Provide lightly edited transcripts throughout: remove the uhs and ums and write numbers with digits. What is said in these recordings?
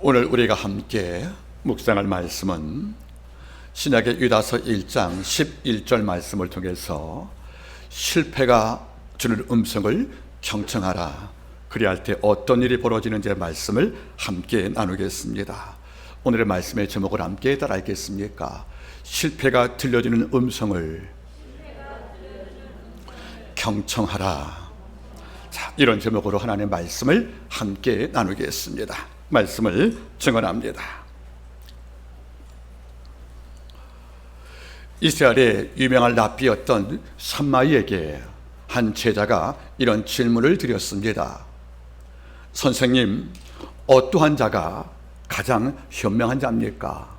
오늘 우리가 함께 묵상할 말씀은 신약의 유다서 1장 11절 말씀을 통해서 실패가 주는 음성을 경청하라, 그리할 때 어떤 일이 벌어지는지 말씀을 함께 나누겠습니다. 오늘의 말씀의 제목을 함께 따라 읽겠습니까? 실패가 들려주는 음성을 경청하라. 자, 이런 제목으로 하나님의 말씀을 함께 나누겠습니다. 말씀을 증언합니다. 이스라엘의 유명한 랍비였던 샴마이에게 한 제자가 이런 질문을 드렸습니다. 선생님, 어떠한 자가 가장 현명한 자입니까?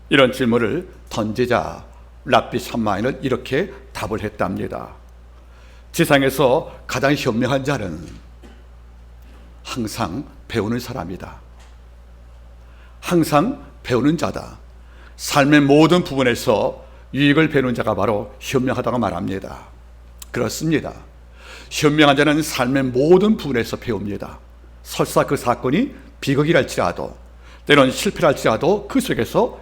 이런 질문을 던지자 랍비 샴마이는 이렇게 답을 했답니다. 지상에서 가장 현명한 자는 항상 배우는 사람이다. 항상 배우는 자다. 삶의 모든 부분에서 유익을 배우는 자가 바로 현명하다고 말합니다. 그렇습니다. 현명한 자는 삶의 모든 부분에서 배웁니다. 설사 그 사건이 비극이랄지라도, 때로는 실패랄지라도 그 속에서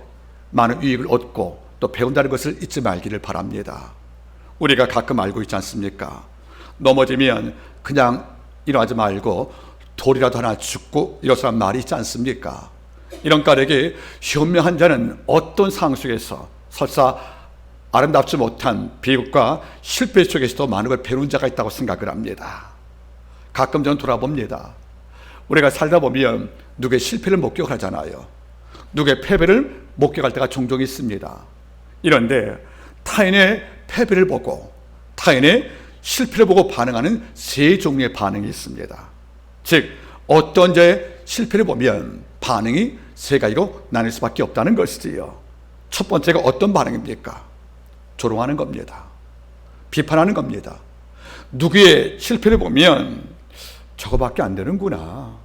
많은 유익을 얻고 또 배운다는 것을 잊지 말기를 바랍니다. 우리가 가끔 알고 있지 않습니까? 넘어지면 그냥 일어나지 말고 돌이라도 하나 줍고 일어서란 말이 있지 않습니까? 이런 까닭에 현명한 자는 어떤 상황 속에서 설사 아름답지 못한 비극과 실패 속에서도 많은 걸 배우는 자가 있다고 생각을 합니다. 가끔 저는 돌아봅니다. 우리가 살다 보면 누구의 실패를 목격하잖아요. 누구의 패배를 목격할 때가 종종 있습니다. 이런데 타인의 패배를 보고 타인의 실패를 보고 반응하는 세 종류의 반응이 있습니다. 즉, 어떤 자의 실패를 보면 반응이 세 가지로 나뉠 수밖에 없다는 것이지요. 첫 번째가 어떤 반응입니까? 조롱하는 겁니다. 비판하는 겁니다. 누구의 실패를 보면 저거밖에 안 되는구나,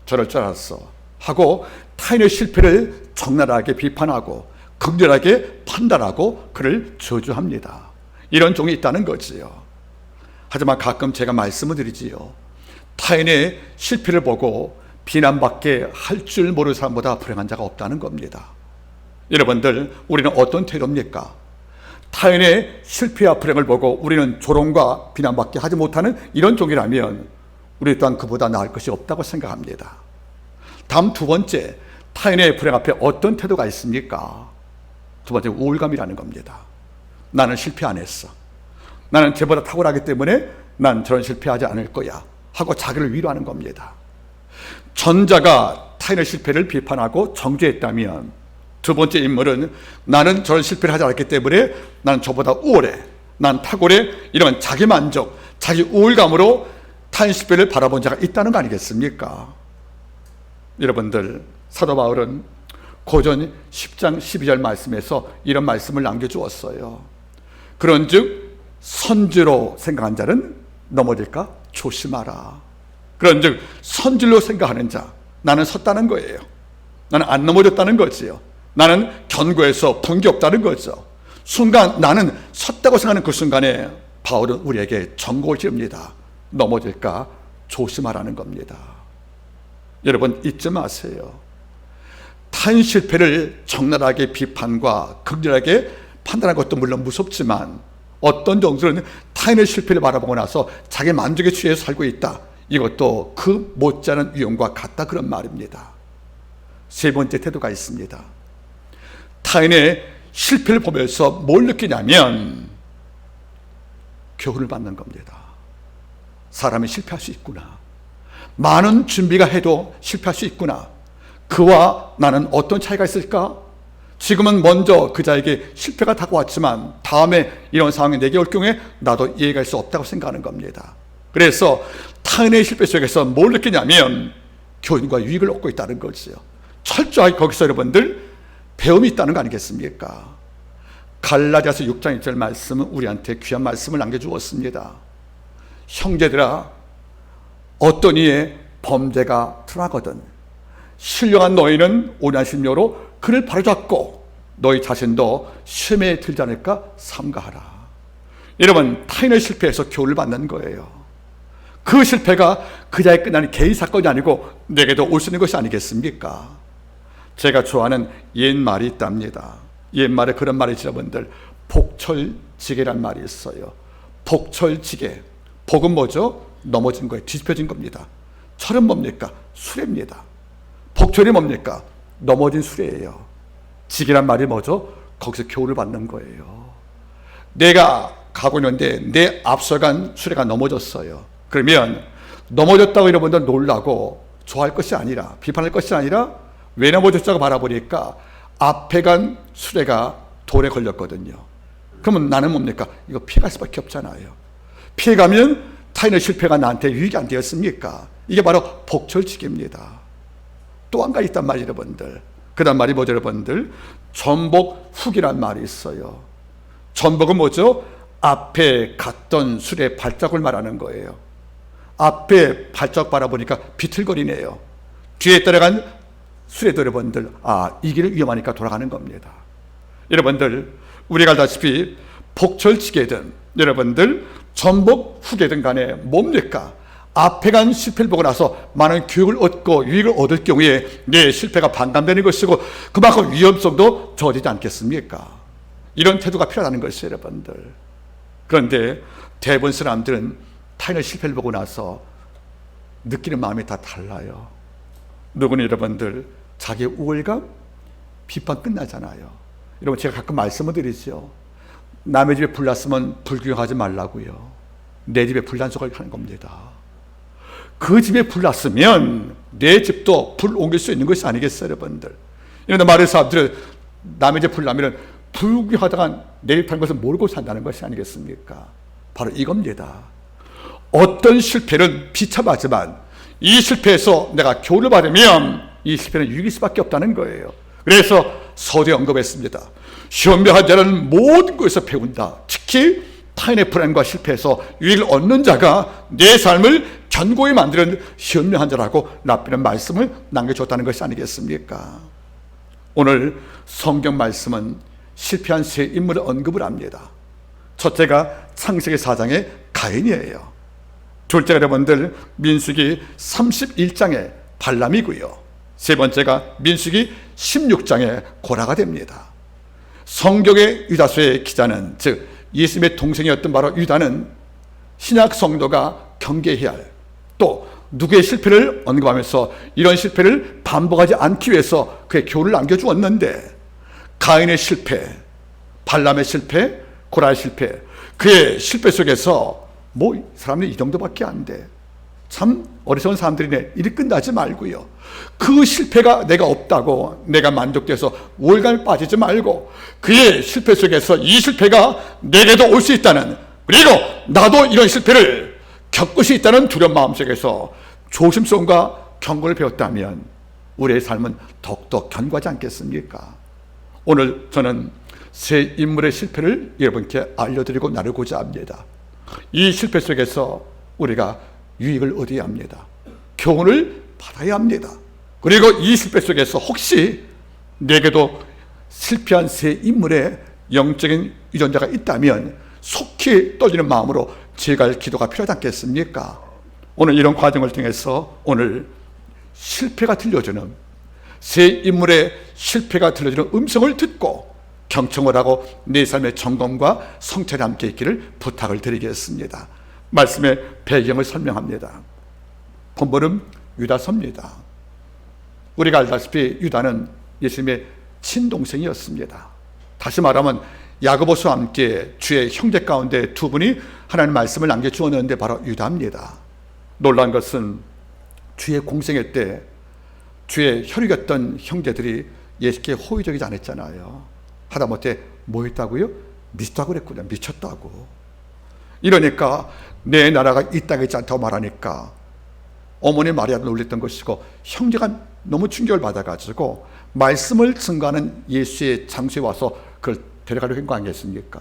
저럴 줄 알았어 하고 타인의 실패를 적나라하게 비판하고 극렬하게 판단하고 그를 저주합니다. 이런 종이 있다는 거지요. 하지만 가끔 제가 말씀을 드리지요. 타인의 실패를 보고 비난밖에 할 줄 모르는 사람보다 불행한 자가 없다는 겁니다. 여러분들, 우리는 어떤 태도입니까? 타인의 실패와 불행을 보고 우리는 조롱과 비난밖에 하지 못하는 이런 종이라면 우리 또한 그보다 나을 것이 없다고 생각합니다. 다음 두 번째, 타인의 불행 앞에 어떤 태도가 있습니까? 두 번째, 우울감이라는 겁니다. 나는 실패 안 했어. 나는 쟤보다 탁월하기 때문에 난 저런 실패하지 않을 거야 하고 자기를 위로하는 겁니다. 전자가 타인의 실패를 비판하고 정죄했다면, 두 번째 인물은 나는 저런 실패를 하지 않았기 때문에 나는 저보다 우월해, 난 탁월해, 이런 자기 만족, 자기 우울감으로 타인 실패를 바라본 자가 있다는 거 아니겠습니까? 여러분들, 사도 바울은 고전 10장 12절 말씀에서 이런 말씀을 남겨주었어요. 그런즉 선지로 생각한 자는 넘어질까 조심하라. 그런즉 선질로 생각하는 자, 나는 섰다는 거예요. 나는 안 넘어졌다는 거지요. 나는 견고해서 분기 없다는 거죠. 순간 나는 섰다고 생각하는 그 순간에 바울은 우리에게 전곡을 지릅니다. 넘어질까 조심하라는 겁니다. 여러분, 잊지 마세요. 타인 실패를 적나라하게 비판과 극렬하게 판단하는 것도 물론 무섭지만, 어떤 정도는 타인의 실패를 바라보고 나서 자기 만족에 취해서 살고 있다, 이것도 그 못지않은 위험과 같다, 그런 말입니다. 세 번째 태도가 있습니다. 타인의 실패를 보면서 뭘 느끼냐면 교훈을 받는 겁니다. 사람이 실패할 수 있구나, 많은 준비가 해도 실패할 수 있구나, 그와 나는 어떤 차이가 있을까? 지금은 먼저 그 자에게 실패가 다가왔지만 다음에 이런 상황이 내게 올 경우에 나도 이해할 수 없다고 생각하는 겁니다. 그래서 타인의 실패 속에서 뭘 느끼냐면 교훈과 유익을 얻고 있다는 거지요. 철저하게 거기서 여러분들 배움이 있다는 거 아니겠습니까? 갈라디아서 6장 1절 말씀은 우리한테 귀한 말씀을 남겨주었습니다. 형제들아, 어떤 이의 범죄가 드러나거든 신령한 너희는 온유한 심령으로 그를 바로잡고 너희 자신도 시험에 들지 않을까 삼가하라. 여러분, 타인의 실패에서 교훈을 받는 거예요. 그 실패가 그 자리에 끝나는 개인 사건이 아니고 내게도 올 수 있는 것이 아니겠습니까? 제가 좋아하는 옛말이 있답니다. 옛말에 그런 말이 있죠, 여러분들. 복철지게란 말이 있어요. 복철지게. 복은 뭐죠? 넘어진 거예요. 뒤집혀진 겁니다. 철은 뭡니까? 수레입니다. 복철이 뭡니까? 넘어진 수레예요. 지게란 말이 뭐죠? 거기서 교훈을 받는 거예요. 내가 가고 있는데 내 앞서간 수레가 넘어졌어요. 그러면 넘어졌다고 여러분들 놀라고 좋아할 것이 아니라, 비판할 것이 아니라, 왜 넘어졌다고 바라보니까 앞에 간 수레가 돌에 걸렸거든요. 그러면 나는 뭡니까? 이거 피해갈 수밖에 없잖아요. 피해가면 타인의 실패가 나한테 유익이 안 되었습니까? 이게 바로 복철지기입니다. 또 한 가지 있단 말이에요, 여러분들. 그 다음 말이 뭐죠, 여러분들? 전복훅이란 말이 있어요. 전복은 뭐죠? 앞에 갔던 수레 발자국을 말하는 거예요. 앞에 발자국 바라보니까 비틀거리네요. 뒤에 따라간 수레도 여러분들, 이 길은 위험하니까 돌아가는 겁니다. 여러분들, 우리가 알다시피 복철지게든 여러분들 전복후게든 간에 뭡니까? 앞에 간 실패를 보고 나서 많은 교육을 얻고 유익을 얻을 경우에 내 실패가 반감되는 것이고 그만큼 위험성도 적어지지 않겠습니까? 이런 태도가 필요하다는 것이에요, 여러분들. 그런데 대부분 사람들은 타인의 실패를 보고 나서 느끼는 마음이 다 달라요. 누구는 여러분들 자기의 우월감, 비판 끝나잖아요. 여러분, 제가 가끔 말씀을 드리죠. 남의 집에 불 났으면 불구경하지 말라고요. 내 집에 불난소가 하는 겁니다. 그 집에 불 났으면 내 집도 불 옮길 수 있는 것이 아니겠어요, 여러분들. 이런 말을 사람들은 남의 집에 불 나면 불구경하다가 내 집 타는 것을 모르고 산다는 것이 아니겠습니까? 바로 이겁니다. 어떤 실패는 비참하지만 이 실패에서 내가 교훈을 받으면 이 실패는 유익일 수밖에 없다는 거예요. 그래서 서두에 언급했습니다. 현명한 자는 모든 것에서 배운다. 특히 타인의 불안과 실패에서 유익을 얻는 자가 내 삶을 견고히 만드는 현명한 자라고 라비는 말씀을 남겨줬다는 것이 아니겠습니까? 오늘 성경 말씀은 실패한 세 인물을 언급을 합니다. 첫째가 창세기 4장의 가인이에요. 둘째가 여러분들 민수기 31장의 발람이고요. 세 번째가 민수기 16장의 고라가 됩니다. 성경의 유다서의 기자는, 즉 예수님의 동생이었던 바로 유다는 신약 성도가 경계해야 할, 또 누구의 실패를 언급하면서 이런 실패를 반복하지 않기 위해서 그의 교훈을 남겨주었는데, 가인의 실패, 발람의 실패, 고라의 실패, 그의 실패 속에서 사람들이 이 정도밖에 안 돼. 참 어리석은 사람들이네. 이리 끝나지 말고요. 그 실패가 내가 없다고 내가 만족돼서 우월감에 빠지지 말고 그의 실패 속에서 이 실패가 내게도 올 수 있다는, 그리고 나도 이런 실패를 겪을 수 있다는 두려운 마음 속에서 조심성과 경고를 배웠다면 우리의 삶은 더욱더 견고하지 않겠습니까? 오늘 저는 세 인물의 실패를 여러분께 알려드리고 나누고자 합니다. 이 실패 속에서 우리가 유익을 얻어야 합니다. 교훈을 받아야 합니다. 그리고 이 실패 속에서 혹시 내게도 실패한 세 인물의 영적인 유전자가 있다면 속히 떨리는 마음으로 제갈 기도가 필요하지 않겠습니까? 오늘 이런 과정을 통해서 오늘 실패가 들려주는, 세 인물의 실패가 들려주는 음성을 듣고 경청을 하고 내 삶의 점검과 성찰이 함께 있기를 부탁을 드리겠습니다. 말씀의 배경을 설명합니다. 본문은 유다서입니다. 우리가 알다시피 유다는 예수님의 친동생이었습니다. 다시 말하면 야고보서와 함께 주의 형제 가운데 두 분이 하나님의 말씀을 남겨주었는데 바로 유다입니다. 놀라운 것은 주의 공생애 때 주의 혈육이었던 형제들이 예수께 호의적이지 않았잖아요. 하다못해 뭐 했다고요? 미쳤다고 그랬거든요. 미쳤다고. 이러니까 내 나라가 이 땅에 있지 않다고 말하니까 어머니 마리아도 놀랬던 것이고 형제가 너무 충격을 받아가지고 말씀을 증거하는 예수의 장소에 와서 그걸 데려가려고 한 거 아니겠습니까?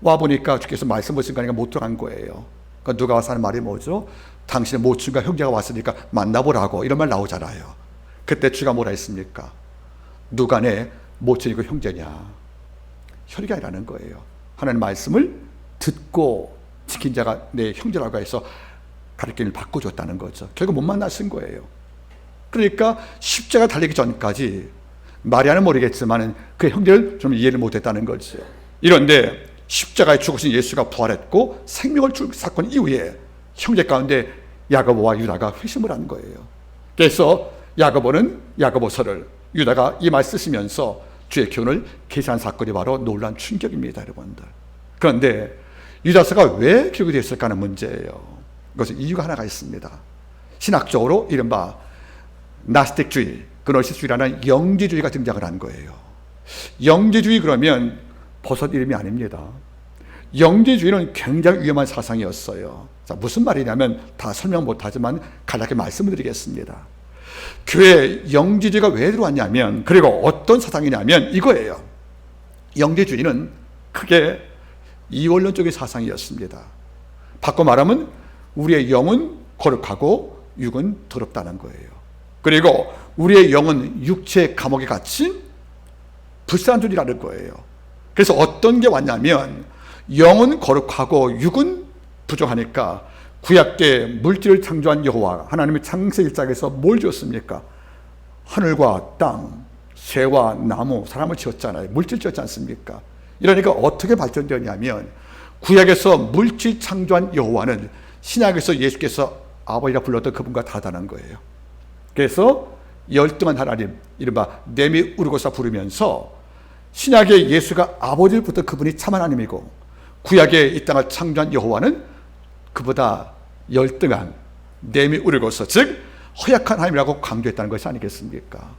와보니까 주께서 말씀을 증거하니까 못 들어간 거예요. 그러니까 누가 와서 하는 말이 뭐죠? 당신의 모친과 형제가 왔으니까 만나보라고, 이런 말 나오잖아요. 그때 주가 뭐라 했습니까? 누가 내 모친이고 형제냐? 혈육이 아니라는 거예요. 하나님의 말씀을 듣고 지킨 자가 내 형제라고 해서 가르침을 바꿔줬다는 거죠. 결국 못 만났은 거예요. 그러니까 십자가 달리기 전까지 마리아는 모르겠지만 그 형제를 좀 이해를 못했다는 거죠. 이런데 십자가에 죽으신 예수가 부활했고 생명을 줄 사건 이후에 형제 가운데 야고보와 유다가 회심을 한 거예요. 그래서 야고보는 야고보서를, 유다가 이 말 쓰시면서 주의 교훈을 계시한 사건이 바로 놀라운 충격입니다, 여러분들. 그런데 유다서가 왜 기록이 됐을까 하는 문제예요. 그것은 이유가 하나가 있습니다. 신학적으로 이른바 나스틱주의, 그노시스주의라는 영지주의가 등장을 한 거예요. 영지주의 그러면 버섯 이름이 아닙니다. 영지주의는 굉장히 위험한 사상이었어요. 자, 무슨 말이냐면 다 설명 못하지만 간략히 말씀을 드리겠습니다. 교회에 영지주의가 왜 들어왔냐면, 그리고 어떤 사상이냐면 이거예요. 영지주의는 크게 이원론적인 사상이었습니다. 바꿔 말하면 우리의 영은 거룩하고 육은 더럽다는 거예요. 그리고 우리의 영은 육체의 감옥에 갇힌 불쌍한 존재라는 거예요. 그래서 어떤 게 왔냐면 영은 거룩하고 육은 부정하니까 구약 때 물질을 창조한 여호와 하나님의 창세 1장에서 뭘 지었습니까? 하늘과 땅, 새와 나무, 사람을 지었잖아요. 물질 지었지 않습니까? 이러니까 어떻게 발전되었냐면 구약에서 물질 창조한 여호와는 신약에서 예수께서 아버지라 불렀던 그분과 다르다는 거예요. 그래서 열등한 하나님, 이른바 네미 우르고사 부르면서 신약에 예수가 아버지를 붙던 그분이 참 하나님이고 구약에 이 땅을 창조한 여호와는 그보다 열등한 네미 우르고사, 즉 허약한 하나님이라고 강조했다는 것이 아니겠습니까?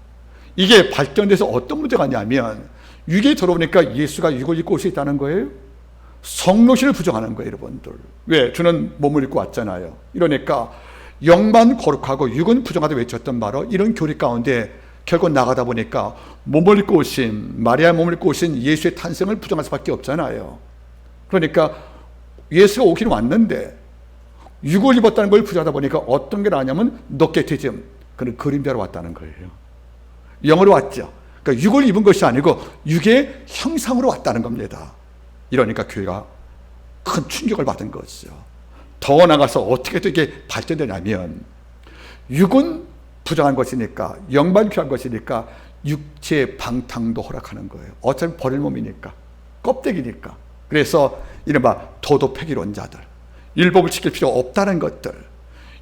이게 발전돼서 어떤 문제가 있냐면 육이 들어오니까 예수가 육을 입고 올 수 있다는 거예요. 성육신을 부정하는 거예요, 여러분들. 왜? 주는 몸을 입고 왔잖아요. 이러니까 영만 거룩하고 육은 부정하다 외쳤던 바로 이런 교리 가운데 결국 나가다 보니까 몸을 입고 오신, 마리아 몸을 입고 오신 예수의 탄생을 부정할 수밖에 없잖아요. 그러니까 예수가 오기는 왔는데 육을 입었다는 걸 부정하다 보니까 어떤 게 나냐면 노케티즘, 그런 그림자로 왔다는 거예요. 영으로 왔죠. 그러니까 육을 입은 것이 아니고 육의 형상으로 왔다는 겁니다. 이러니까 교회가 큰 충격을 받은 거죠. 더 나가서 어떻게 또 이게 발전되냐면 육은 부정한 것이니까, 영만 귀한 것이니까 육체의 방탕도 허락하는 거예요. 어차피 버릴 몸이니까, 껍데기니까. 그래서 이른바 도덕폐기론자들, 율법을 지킬 필요 없다는 것들,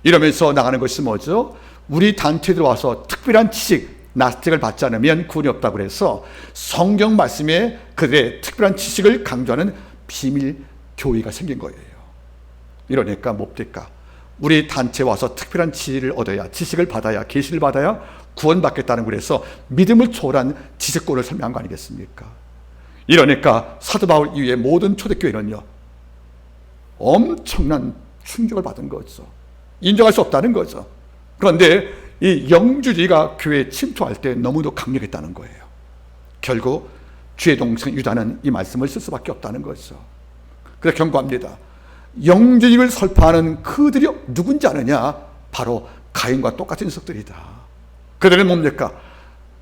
이러면서 나가는 것이 뭐죠? 우리 단체에 들어와서 특별한 지식, 나스틱을 받지 않으면 구원이 없다고 그래서 성경 말씀에 그들의 특별한 지식을 강조하는 비밀 교회가 생긴 거예요. 이러니까 뭡니까? 우리 단체에 와서 특별한 지식을 얻어야, 지식을 받아야, 계시를 받아야 구원받겠다는 그래서 믿음을 초월한 지식권을 설명한 거 아니겠습니까? 이러니까 사도 바울 이후에 모든 초대교회는요 엄청난 충격을 받은 거죠. 인정할 수 없다는 거죠. 그런데 이 영주주의가 교회에 침투할 때 너무도 강력했다는 거예요. 결국 주의 동생 유다는 이 말씀을 쓸 수밖에 없다는 거죠. 그래서 경고합니다. 영주주의를 설파하는 그들이 누군지 아느냐? 바로 가인과 똑같은 녀석들이다. 그들은 뭡니까?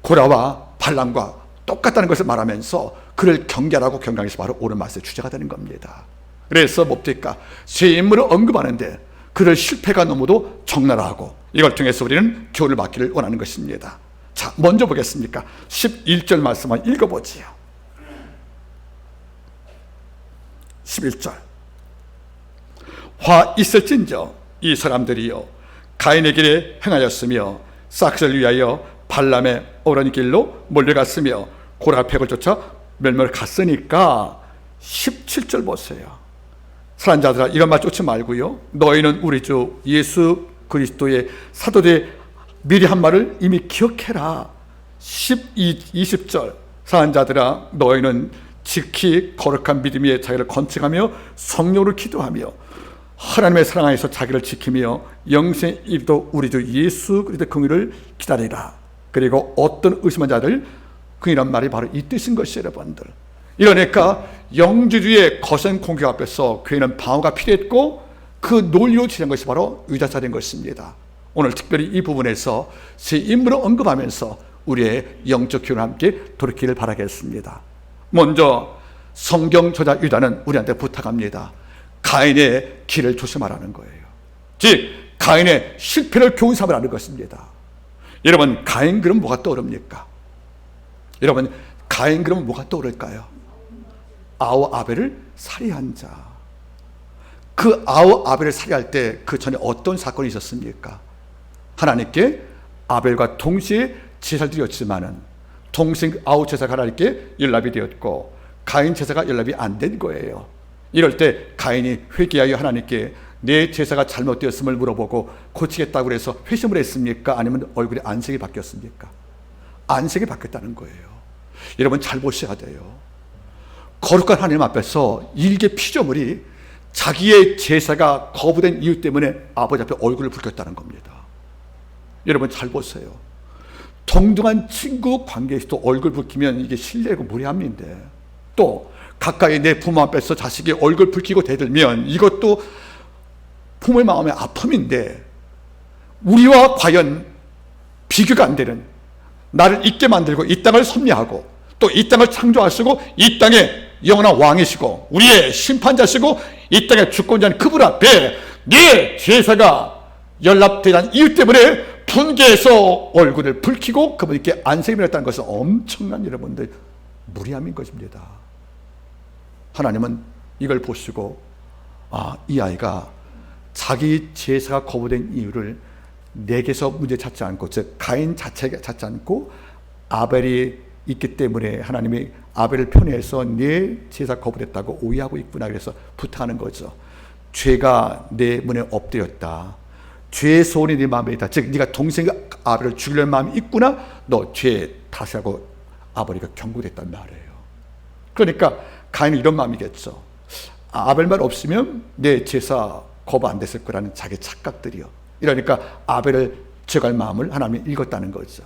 고라와 발람과 똑같다는 것을 말하면서 그를 경계하라고 경강에서 바로 오는 말씀의 주제가 되는 겁니다. 그래서 뭡니까? 제 인물을 언급하는데 그를 실패가 너무도 적나라하고, 이걸 통해서 우리는 교훈을 받기를 원하는 것입니다. 자, 먼저 보겠습니까? 11절 말씀을 읽어보지요. 11절. 화 있을진저 이 사람들이요 가인의 길에 행하였으며 싹을 위하여 발람의 오른 길로 몰려갔으며 고라팩을 쫓아 멸망을 갔으니까. 17절 보세요. 사랑하는 자들아, 이런 말 쫓지 말고요, 너희는 우리 주 예수 그리스도의 사도들의 미리 한 말을 이미 기억해라. 20절. 사랑하는 자들아, 너희는 지키 거룩한 믿음 위에 자기를 건축하며 성령으로 기도하며 하나님의 사랑 안에서 자기를 지키며 영생에 이르도 우리 주 예수 그리스도의 긍휼을 기다리라. 그리고 어떤 의심한 자들, 긍휼이란 말이 바로 이 뜻인 것이에요, 여러분들. 이러니까 영주주의의 거센 공격 앞에서 교회는 방어가 필요했고 그 논리로 지낸 것이 바로 유다서인 것입니다. 오늘 특별히 이 부분에서 제 인물을 언급하면서 우리의 영적 교훈을 함께 돌이키길 바라겠습니다. 먼저 성경 저자 유다는 우리한테 부탁합니다. 가인의 길을 조심하라는 거예요. 즉 가인의 실패를 교훈 삼으라는 것입니다. 여러분, 가인 그럼 뭐가 떠오릅니까? 여러분, 가인 그럼 뭐가 떠오를까요? 아우 아벨을 살해한 자. 그 아우 아벨을 살해할 때 그 전에 어떤 사건이 있었습니까? 하나님께 아벨과 동시에 제사를 드렸지만은 동생 아우 제사가 하나님께 연락이 되었고 가인 제사가 연락이 안 된 거예요. 이럴 때 가인이 회개하여 하나님께 내 제사가 잘못되었음을 물어보고 고치겠다고 해서 회심을 했습니까? 아니면 얼굴이 안색이 바뀌었습니까? 안색이 바뀌었다는 거예요. 여러분, 잘 보셔야 돼요. 거룩한 하나님 앞에서 일개 피조물이 자기의 제사가 거부된 이유 때문에 아버지 앞에 얼굴을 붉혔다는 겁니다. 여러분, 잘 보세요. 동등한 친구 관계에서도 얼굴 붉히면 이게 실례고 무례함인데, 또 가까이 내 부모 앞에서 자식이 얼굴 붉히고 대들면 이것도 부모의 마음의 아픔인데, 우리와 과연 비교가 안 되는, 나를 있게 만들고 이 땅을 섭리하고 또 이 땅을 창조하시고 이 땅의 영원한 왕이시고 우리의 심판자시고 이 땅의 주권자인 그분 앞에 네 제사가 연락되는 이유 때문에 분개해서 얼굴을 붉히고 그분께 안색이 되었다는 것은 엄청난, 여러분들, 무리함인 것입니다. 하나님은 이걸 보시고 이 아이가 자기 제사가 거부된 이유를 내게서 문제 찾지 않고, 즉 가인 자체가 찾지 않고 아벨이 있기 때문에 하나님이 아벨을 편애해서 내 제사 거부됐다고 오해하고 있구나, 그래서 부탁하는 거죠. 죄가 내 문에 엎드렸다. 죄의 소원이 네 마음에 있다. 즉 네가 동생 아벨을 죽이려는 마음이 있구나. 너 죄 다시 하고 아버지가 경고됐단 말이에요. 그러니까 가인은 이런 마음이겠죠. 아벨만 없으면 내 제사 거부 안 됐을 거라는 자기 착각들이요. 이러니까 아벨을 제거할 마음을 하나님이 읽었다는 거죠.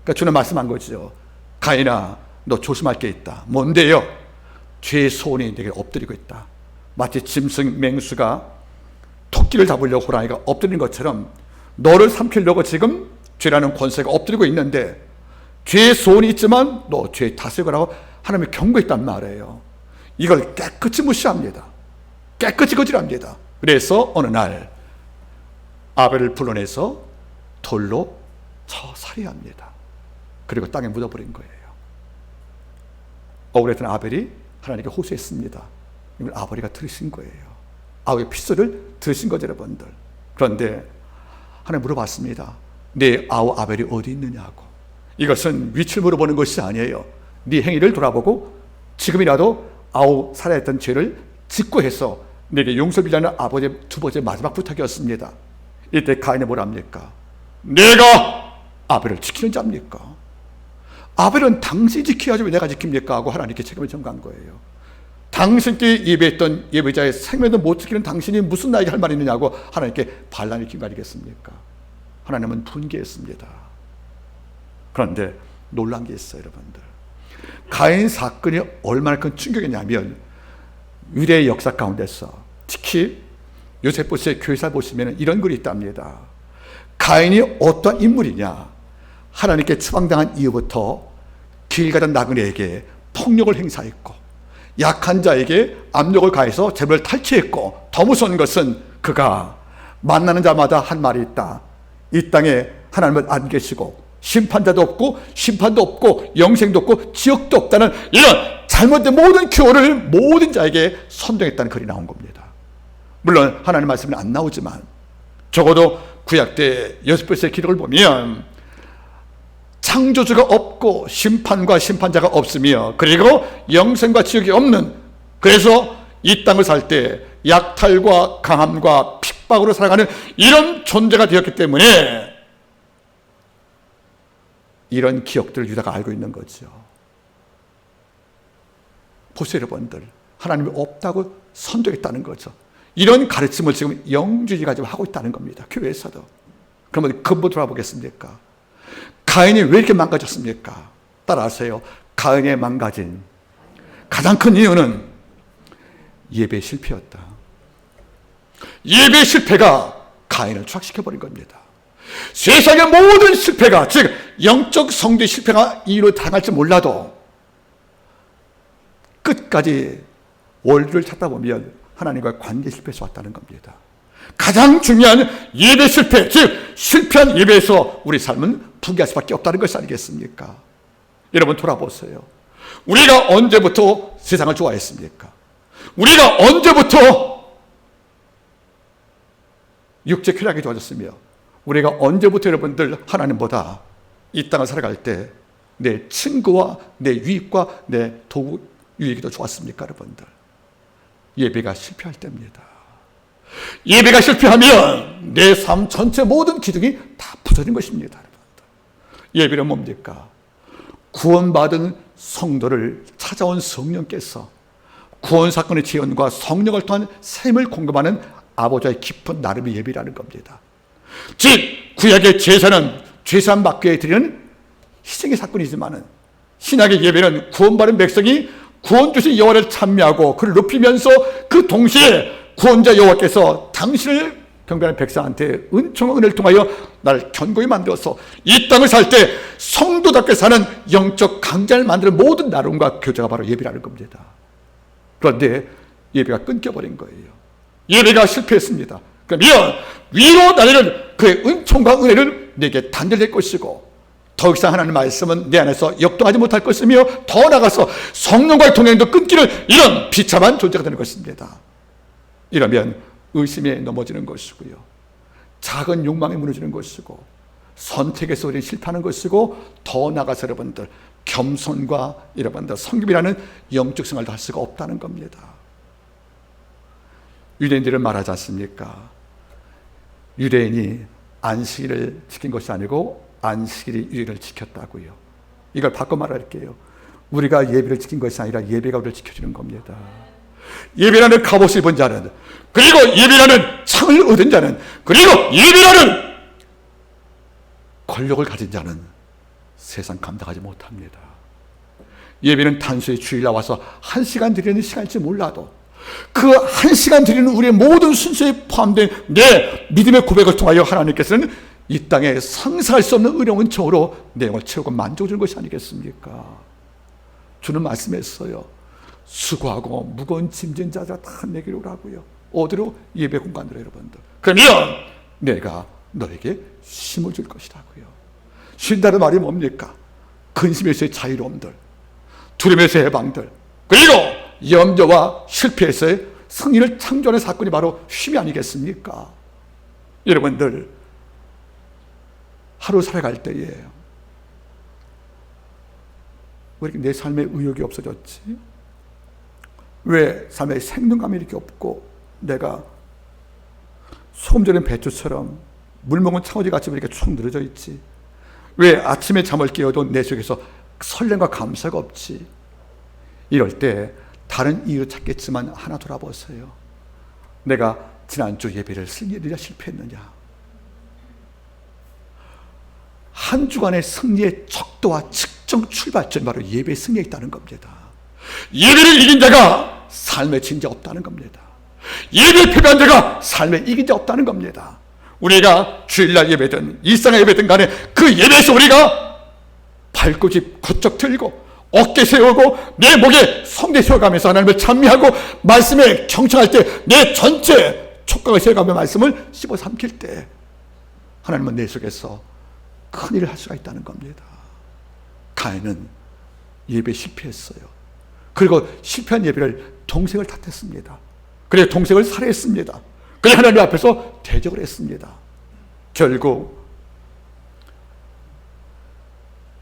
그러니까 주는 말씀한 거죠. 가인아, 너 조심할 게 있다. 뭔데요? 죄의 소원이 내게 엎드리고 있다. 마치 짐승 맹수가 토끼를 잡으려고 호랑이가 엎드리는 것처럼 너를 삼키려고 지금 죄라는 권세가 엎드리고 있는데, 죄의 소원이 있지만 너 죄의 다스리라고 하나님이 경고했단 말이에요. 이걸 깨끗이 무시합니다. 깨끗이 거절합니다. 그래서 어느 날 아벨을 불러내서 돌로 쳐 살해합니다. 그리고 땅에 묻어버린 거예요. 억울했던 아벨이 하나님께 호소했습니다. 이걸 아버지가 들으신 거예요. 아우의 핏소리를 들으신 거죠, 여러분들. 그런데 하나님 물어봤습니다. 내 아우 아벨이 어디 있느냐고. 이것은 위치를 물어보는 것이 아니에요. 네 행위를 돌아보고 지금이라도 아우 살아했던 죄를 짓고 해서 내게 용서비라는 아버지의 두 번째 마지막 부탁이었습니다. 이때 가인이 뭐랍니까? 내가 아벨을 지키는 자입니까? 아벨은 당신이 지켜야지 왜 내가 지킵니까? 하고 하나님께 책임을 전가한 거예요. 당신께 예배했던 예배자의 생명도 못 지키는 당신이 무슨 나에게 할 말이 있느냐고 하나님께 반란을 일으킨 거 아니겠습니까? 하나님은 분개했습니다. 그런데 놀란 게 있어요, 여러분들. 가인 사건이 얼마나 큰 충격이냐면, 유대의 역사 가운데서 특히 요세푸스의 교회사 보시면 이런 글이 있답니다. 가인이 어떤 인물이냐? 하나님께 추방당한 이후부터 길 가던 나그네에게 폭력을 행사했고 약한 자에게 압력을 가해서 재물을 탈취했고, 더 무서운 것은 그가 만나는 자마다 한 말이 있다. 이 땅에 하나님은 안 계시고 심판자도 없고 심판도 없고 영생도 없고 지옥도 없다는 이런 잘못된 모든 교훈을 모든 자에게 선동했다는 글이 나온 겁니다. 물론 하나님 말씀은 안 나오지만 적어도 구약 때 요세푸스의 기록을 보면 창조주가 없고 심판과 심판자가 없으며 그리고 영생과 지옥이 없는, 그래서 이 땅을 살 때 약탈과 강함과 핍박으로 살아가는 이런 존재가 되었기 때문에 이런 기억들을 유다가 알고 있는 거죠. 보세요, 여러분들. 하나님이 없다고 선동했다는 거죠. 이런 가르침을 지금 영주의가 지금 하고 있다는 겁니다. 교회에서도. 그러면 근본 돌아보겠습니까? 가인이 왜 이렇게 망가졌습니까? 따라하세요. 가인의 망가진 가장 큰 이유는 예배 실패였다. 예배 실패가 가인을 추락시켜버린 겁니다. 세상의 모든 실패가, 즉 영적 성도의 실패가 이유로 당할지 몰라도 끝까지 원리를 찾다 보면 하나님과 관계 실패에서 왔다는 겁니다. 가장 중요한 예배 실패, 즉 실패한 예배에서 우리 삶은 붕괴할 수밖에 없다는 것이 아니겠습니까? 여러분 돌아보세요. 우리가 언제부터 세상을 좋아했습니까? 우리가 언제부터 육체 쾌락이 좋아졌으며 우리가 언제부터 여러분들 하나님보다 이 땅을 살아갈 때 내 친구와 내 유익과 내 도구 유익이 더 좋았습니까? 여러분들, 예배가 실패할 때입니다. 예배가 실패하면 내 삶 전체 모든 기둥이 다 부서진 것입니다. 여러분들, 예배는 뭡니까? 구원받은 성도를 찾아온 성령께서 구원 사건의 지연과 성령을 통한 샘을 공급하는 아버지의 깊은 나름의 예배라는 겁니다. 즉 구약의 제사는 죄사함 받기 위해 드리는 희생의 사건이지만 신약의 예배는 구원받은 백성이 구원 주신 여호와를 찬미하고 그를 높이면서 그 동시에 구원자 여호와께서 당신을 경배하는 백성한테 은총과 은혜를 통하여 나를 견고히 만들어서 이 땅을 살 때 성도답게 사는 영적 강자를 만드는 모든 나름과 교제가 바로 예배라는 겁니다. 그런데 예배가 끊겨버린 거예요. 예배가 실패했습니다. 그러면 위로 날리는 그의 은총과 은혜를 내게 단절될 것이고 더 이상 하나님의 말씀은 내 안에서 역동하지 못할 것이며 더 나아가서 성령과의 동행도 끊기는 이런 비참한 존재가 되는 것입니다. 이러면 의심에 넘어지는 것이고요, 작은 욕망에 무너지는 것이고 선택에서 우리는 실패하는 것이고 더 나아가서 여러분들 겸손과 여러분들 성김이라는 영적 생활도 할 수가 없다는 겁니다. 유대인들은 말하지 않습니까? 유대인이 안식일을 지킨 것이 아니고 안식일이 유대인을 지켰다고요. 이걸 바꿔 말할게요. 우리가 예배를 지킨 것이 아니라 예배가 우리를 지켜주는 겁니다. 예배라는 갑옷을 입은 자는, 그리고 예배라는 창을 얻은 자는, 그리고 예배라는 권력을 가진 자는 세상 감당하지 못합니다. 예배는 단순히 주일 나와서 1시간 드리는 시간일지 몰라도 그 1시간 드리는 우리의 모든 순서에 포함된 내 믿음의 고백을 통하여 하나님께서는 이 땅에 상상할 수 없는 의로운 은총으로 내 영을 채우고 만져주는 것이 아니겠습니까? 주는 말씀했어요. 수고하고 무거운 짐진 자들아 다 내게로 오라고요. 어디로? 예배 공간으로 여러분들. 그러면 내가 너에게 쉼을 줄 것이라고요. 쉰다는 말이 뭡니까? 근심에서의 자유로움들, 두려움에서의 해방들, 그리고 염려와 실패에서의 승리를 창조하는 사건이 바로 쉼이 아니겠습니까? 여러분들, 하루 살아갈 때에 왜 이렇게 내 삶에 의욕이 없어졌지? 왜 삶에 생동감이 이렇게 없고 내가 소금 절인 배추처럼 물 먹은 창호지 같이 이렇게 축 늘어져 있지? 왜 아침에 잠을 깨어도 내 속에서 설렘과 감사가 없지? 이럴 때 다른 이유 찾겠지만 하나 돌아보세요. 내가 지난주 예배를 승리하리라 실패했느냐? 한 주간의 승리의 척도와 측정 출발점이 바로 예배의 승리에 있다는 겁니다. 예배를 이긴 자가 삶에 진 자 없다는 겁니다. 예배를 패배한 자가 삶에 이긴 자 없다는 겁니다. 우리가 주일날 예배든 일상의 예배든 간에 그 예배에서 우리가 발꿈치 부쩍 들고 어깨 세우고 내 목에 성대 세워가면서 하나님을 찬미하고 말씀에 경청할 때 내 전체 촉각을 세워가며 말씀을 씹어 삼킬 때 하나님은 내 속에서 큰 일을 할 수가 있다는 겁니다. 가인은 예배 실패했어요. 그리고 실패한 예배를 동생을 탓했습니다. 그래서 동생을 살해했습니다. 그래서 하나님 앞에서 대적을 했습니다. 결국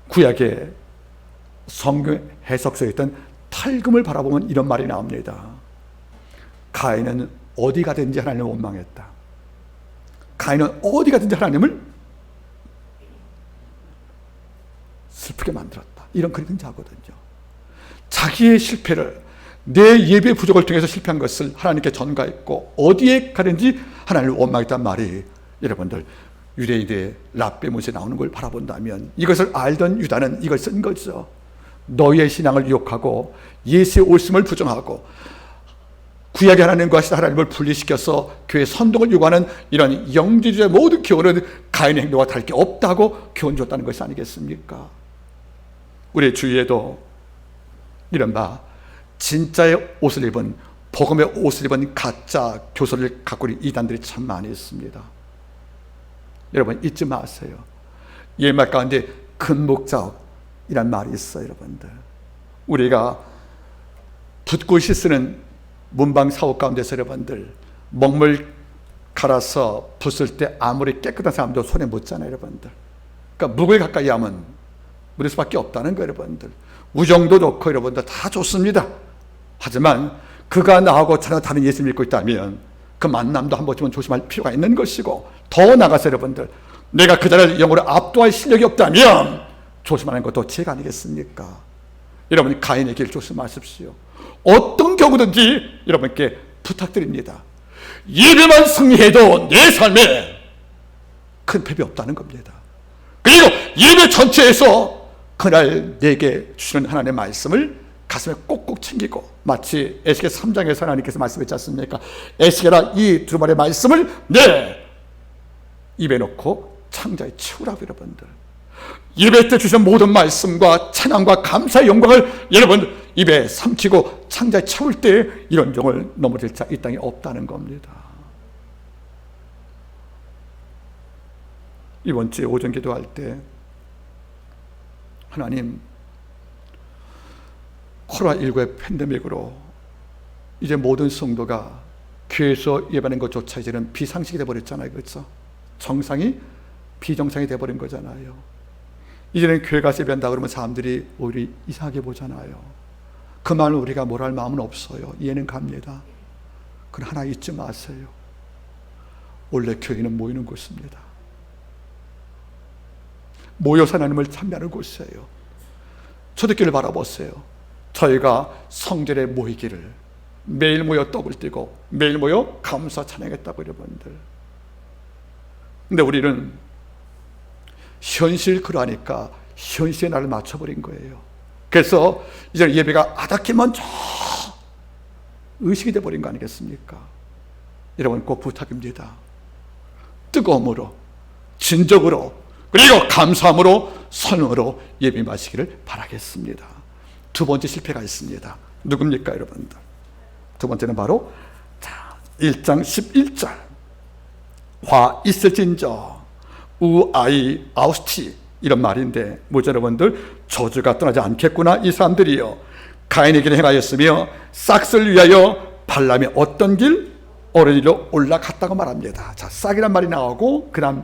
구약의 성경 해석서에 있던 탈금을 바라보면 이런 말이 나옵니다. 가인은 어디 가든지 하나님을 원망했다. 가인은 어디 가든지 하나님을 슬프게 만들었다. 이런 그런 자거든요. 자기의 실패를, 내 예배 부족을 통해서 실패한 것을 하나님께 전가했고 어디에 가든지 하나님을 원망했단 말이 여러분들 유대인의 랍베못에 나오는 걸 바라본다면 이것을 알던 유다는 이걸 쓴 거죠. 너희의 신앙을 유혹하고 예수의 올심을 부정하고 구약의 하나님과 하나님을 분리시켜서 교회 선동을 요구하는 이런 영지주의 모든 교훈은 가인의 행동과 다를 게 없다고 교훈 줬다는 것이 아니겠습니까? 우리 주위에도 이른바 진짜의 옷을 입은 복음의 옷을 입은 가짜 교사를 갖고 있는 이단들이 참 많이 있습니다. 여러분 잊지 마세요. 옛말 가운데 근목자이란 말이 있어요. 여러분들, 우리가 붓글씨 쓰는 문방 사업 가운데서 여러분들 먹물 갈아서 붓을 때 아무리 깨끗한 사람도 손에 묻잖아요. 여러분들, 그러니까 묵을 가까이 하면 묻을 수밖에 없다는 거예요. 여러분들, 우정도 좋고 여러분들 다 좋습니다. 하지만 그가 나하고 전혀 다른 예수를 믿고 있다면 그 만남도 한 번쯤은 조심할 필요가 있는 것이고, 더 나아가서 여러분들, 내가 그자를 영으로 압도할 실력이 없다면 조심하는 것도 죄가 아니겠습니까? 여러분이 가인의 길 조심하십시오. 어떤 경우든지 여러분께 부탁드립니다. 예배만 승리해도 내 삶에 큰 패배 없다는 겁니다. 그리고 예배 전체에서 그날 내게 주시는 하나님의 말씀을 가슴에 꼭꼭 챙기고, 마치 에스겔 3장에서 하나님께서 말씀했지 않습니까? 에스겔아, 이 두 말의 말씀을 내 입에 넣고 창자에 채우라고. 여러분들, 예배 때 주신 모든 말씀과 찬양과 감사의 영광을 여러분 입에 삼키고 창자에 채울 때 이런 종을 넘어질 자 이 땅에 없다는 겁니다. 이번 주에 오전 기도할 때, 하나님, 코로나19의 팬데믹으로 이제 모든 성도가 교회에서 예배하는 것조차 이제는 비상식이 되어버렸잖아요. 그렇죠? 정상이 비정상이 되어버린 거잖아요. 이제는 교회 가서 예배한다 그러면 사람들이 오히려 이상하게 보잖아요. 그 말을 우리가 뭘 할 마음은 없어요. 이해는 갑니다. 그러나 하나 잊지 마세요. 원래 교회는 모이는 곳입니다. 모여서 하나님을 찬미하는 곳이에요. 초대교회를 바라보세요. 저희가 성전에 모이기를, 매일 모여 떡을 띄고 매일 모여 감사 찬양했다고. 여러분들, 근데 우리는 현실 그러하니까 현실에 나를 맞춰버린 거예요. 그래서 이제 예배가 아닥히만 저 의식이 돼버린 거 아니겠습니까? 여러분 꼭 부탁입니다. 뜨거움으로, 진정으로, 그리고 감사함으로, 선으로 예배 마시기를 바라겠습니다. 두 번째 실패가 있습니다. 누굽니까 여러분들? 두 번째는 바로 1장 11절 화 있을진저 우아이 아우스티 이런 말인데, 뭐죠 여러분들? 저주가 떠나지 않겠구나 이 사람들이요. 가인의 길을 행하였으며 싹을 위하여 발람이 어떤 길? 어른 길로 올라갔다고 말합니다. 자, 싹이란 말이 나오고 그 다음